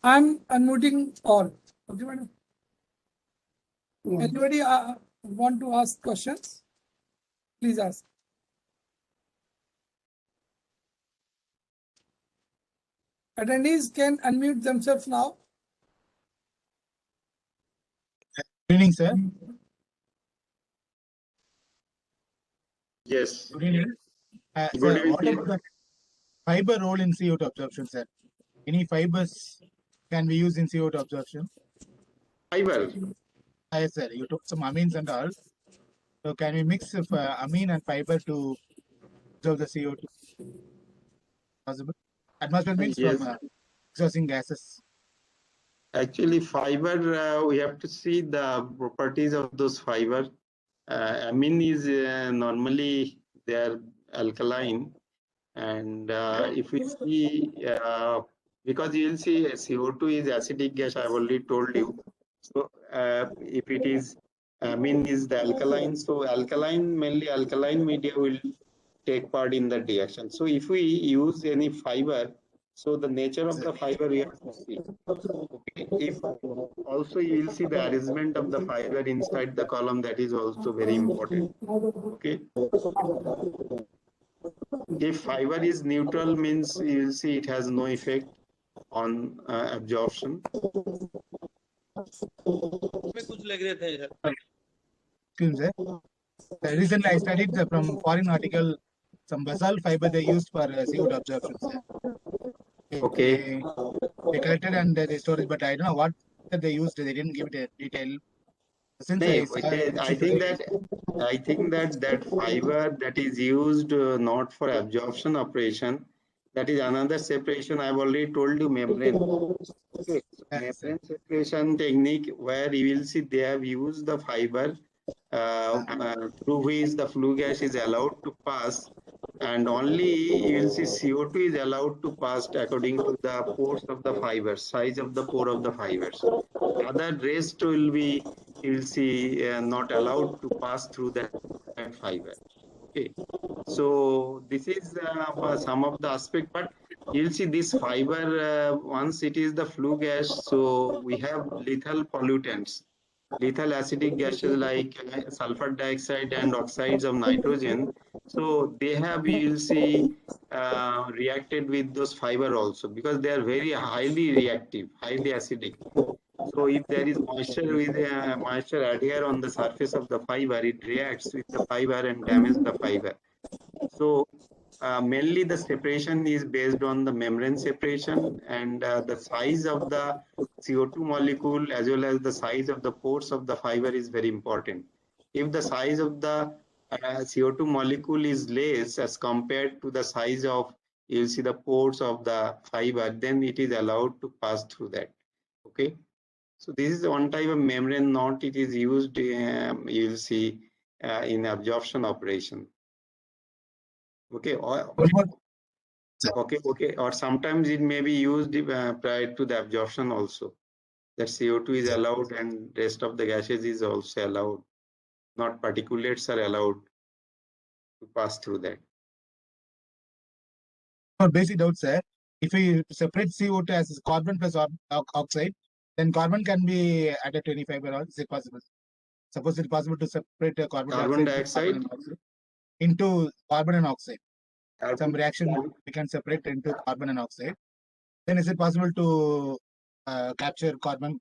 I'm unmuting all. Okay, madam. Yeah. Anybody want to ask questions? Please ask. Attendees can unmute themselves now. Good evening, sir. Yes. Good evening. Good Sir, evening. what about the fiber role in CO2 absorption, sir? Any fibers can be used in CO2 absorption? Fiber. Yes, sir. You took some amines and all. So can we mix of amine and fiber to absorb the CO2? Possible? Atmosphere means Yes. from exhausting gases. Actually, fiber, we have to see the properties of those fiber. Amine is normally they are alkaline, and if we see, because you will see CO2 is acidic gas, I've already told you. So if it is amine is the alkaline, so alkaline, mainly alkaline media will take part in the reaction. So if we use any fiber, so the nature of the fiber we have to see. Okay. If also you will see the arrangement of the fiber inside the column, that is also very important. Okay. If fiber is neutral, means you will see it has no effect on absorption. Excuse me, sir. Recently, I studied from foreign article some basalt fiber they used for CO2 absorption, sir. Okay. They collected and they stored, but I don't know what they used. They didn't give it a detail. Since I think that fiber that is used not for absorption operation, that is another separation. I've already told you, membrane. Okay. Membrane separation technique, where you will see they have used the fiber through which the flue gas is allowed to pass, and only you will see CO2 is allowed to pass according to the pores of the fibers, size of the pore of the fibers. Other rest will be, you will see, not allowed to pass through that fiber. Okay, so this is some of the aspect, but you'll see this fiber, once it is the flue gas, so we have lethal pollutants, lethal acidic gases like sulfur dioxide and oxides of nitrogen. So they have, you'll see, reacted with those fiber also, because they are very highly reactive, highly acidic. So if there is moisture with moisture adhere on the surface of the fiber, it reacts with the fiber and damages the fiber. So mainly the separation is based on the membrane separation, and the size of the CO2 molecule as well as the size of the pores of the fiber is very important. If the size of the CO2 molecule is less as compared to the size of, you'll see, the pores of the fiber, then it is allowed to pass through that. Okay. So this is one type of membrane knot. It is used, you'll see, in absorption operation. Okay. Okay. Or sometimes it may be used prior to the absorption also. That CO2 is allowed and rest of the gases is also allowed. Not particulates are allowed to pass through that. For basic doubt, sir, if we separate CO2 as carbon plus oxide, then carbon can be added to any fiber. Is it possible? Suppose it's possible to separate Carbon dioxide into carbon and oxide. Carbon- Some reaction we can separate into carbon and oxide. Then is it possible to capture carbon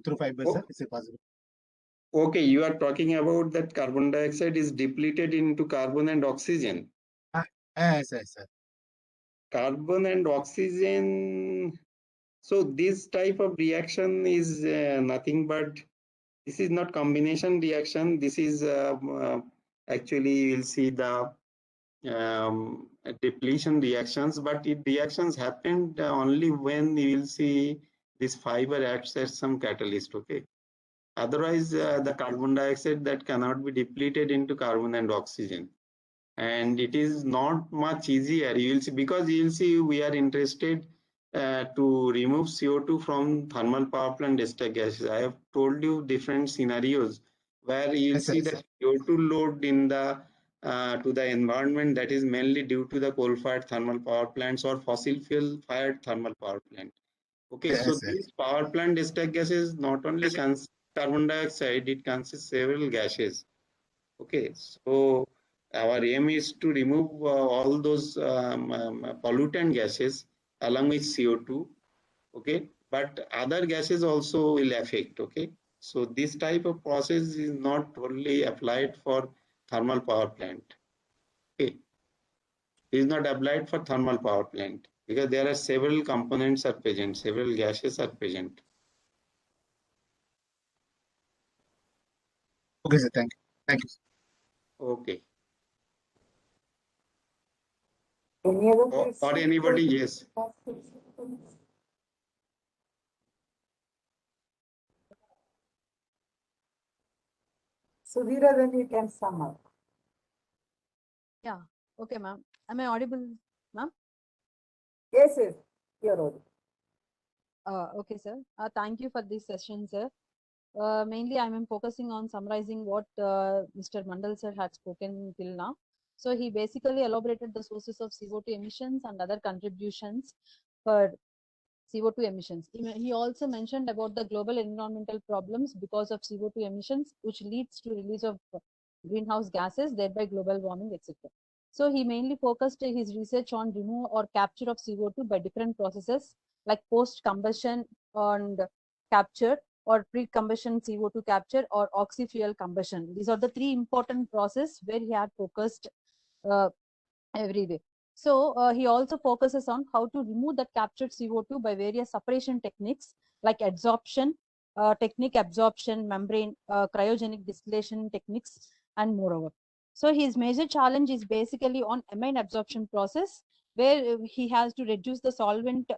through fibers? Oh. Sir? Is it possible? Okay, you are talking about that carbon dioxide is depleted into carbon and oxygen. Yes, sir. Carbon and oxygen. So this type of reaction is nothing but, this is not combination reaction. This is actually you will see the depletion reactions, but it reactions happened only when you will see this fiber acts as some catalyst. Okay. Otherwise, the carbon dioxide that cannot be depleted into carbon and oxygen. And it is not much easier. You will see, because you will see we are interested to remove CO2 from thermal power plant stack gases. I have told you different scenarios where you will Yes, see yes. that CO2 load in the to the environment, that is mainly due to the coal-fired thermal power plants or fossil fuel-fired thermal power plant. Okay, Yes, so sir. these power plant stack gases not only consists carbon dioxide, it consists several gases. Okay, so our aim is to remove all those pollutant gases along with CO2. Okay, but other gases also will affect. Okay, so this type of process is not only applied for thermal power plant. Okay, it is not applied for thermal power plant because there are several components are present, several gases are present. Okay, sir. Thank you. Thank you. Okay, Any other or questions? anybody? Yes. Sudhira, then you can sum up. Yeah. Okay, ma'am. Am I audible, ma'am? Yes, yes, you're audible. Okay, sir. Thank you for this session, sir. Mainly, I am focusing on summarizing what Mr. Mandal sir had spoken till now. So he basically elaborated the sources of CO2 emissions and other contributions for CO2 emissions. He also mentioned about the global environmental problems because of CO2 emissions, which leads to release of greenhouse gases, thereby global warming, etc. So he mainly focused his research on removal or capture of CO2 by different processes like post-combustion and capture, or pre-combustion CO2 capture, or oxy-fuel combustion. These are the three important processes where he had focused every day. So he also focuses on how to remove that captured CO2 by various separation techniques like adsorption technique, absorption, membrane, cryogenic distillation techniques, and moreover. So his major challenge is basically on amine absorption process, where he has to reduce the solvent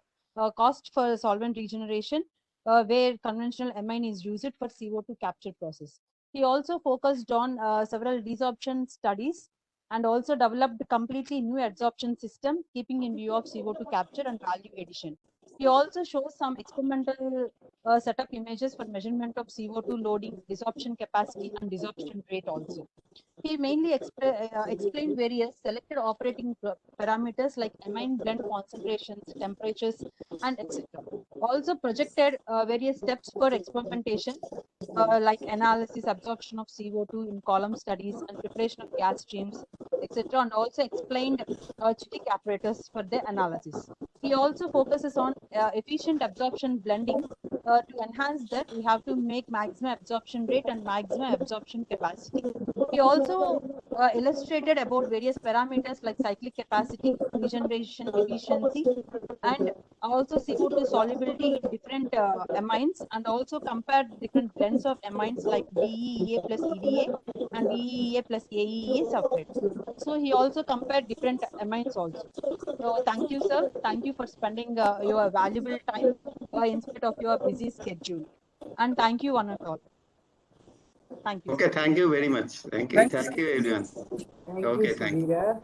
cost for solvent regeneration, where conventional amine is used for CO2 capture process. He also focused on several desorption studies and also developed a completely new adsorption system, keeping in view of CO2 capture and value addition. He also shows some experimental setup images for measurement of CO2 loading, desorption capacity, and desorption rate also. He mainly explained various selected operating parameters like amine blend concentrations, temperatures, and etc. Also projected various steps for experimentation like analysis, absorption of CO2 in column studies, and preparation of gas streams, etc. And also explained Chittick apparatus for the analysis. He also focuses on efficient absorption blending. To enhance that, we have to make maximum absorption rate and maximum absorption capacity. He also illustrated about various parameters like cyclic capacity, regeneration efficiency, and also CO2 solubility in different amines, and also compared different blends of amines like BEEA plus EDA and BEEA plus AEA separate. So he also compared different amines also. So thank you, sir. Thank you for spending your valuable time in spite of your busy schedule. And thank you, one and all. Thank you. Okay, thank you very much. Thank you. Thank you, everyone. Thank Okay, you, thank you. Sudhira.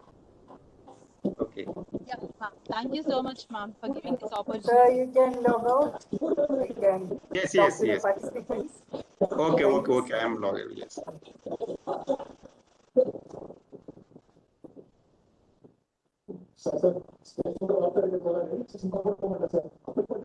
Okay. Yeah, thank you so much, ma'am, for giving this opportunity. Sir, you can log out. You can Yes, talk yes, to the yes. participants. Okay, Thank okay, you, okay. I am logged. Yes. Sir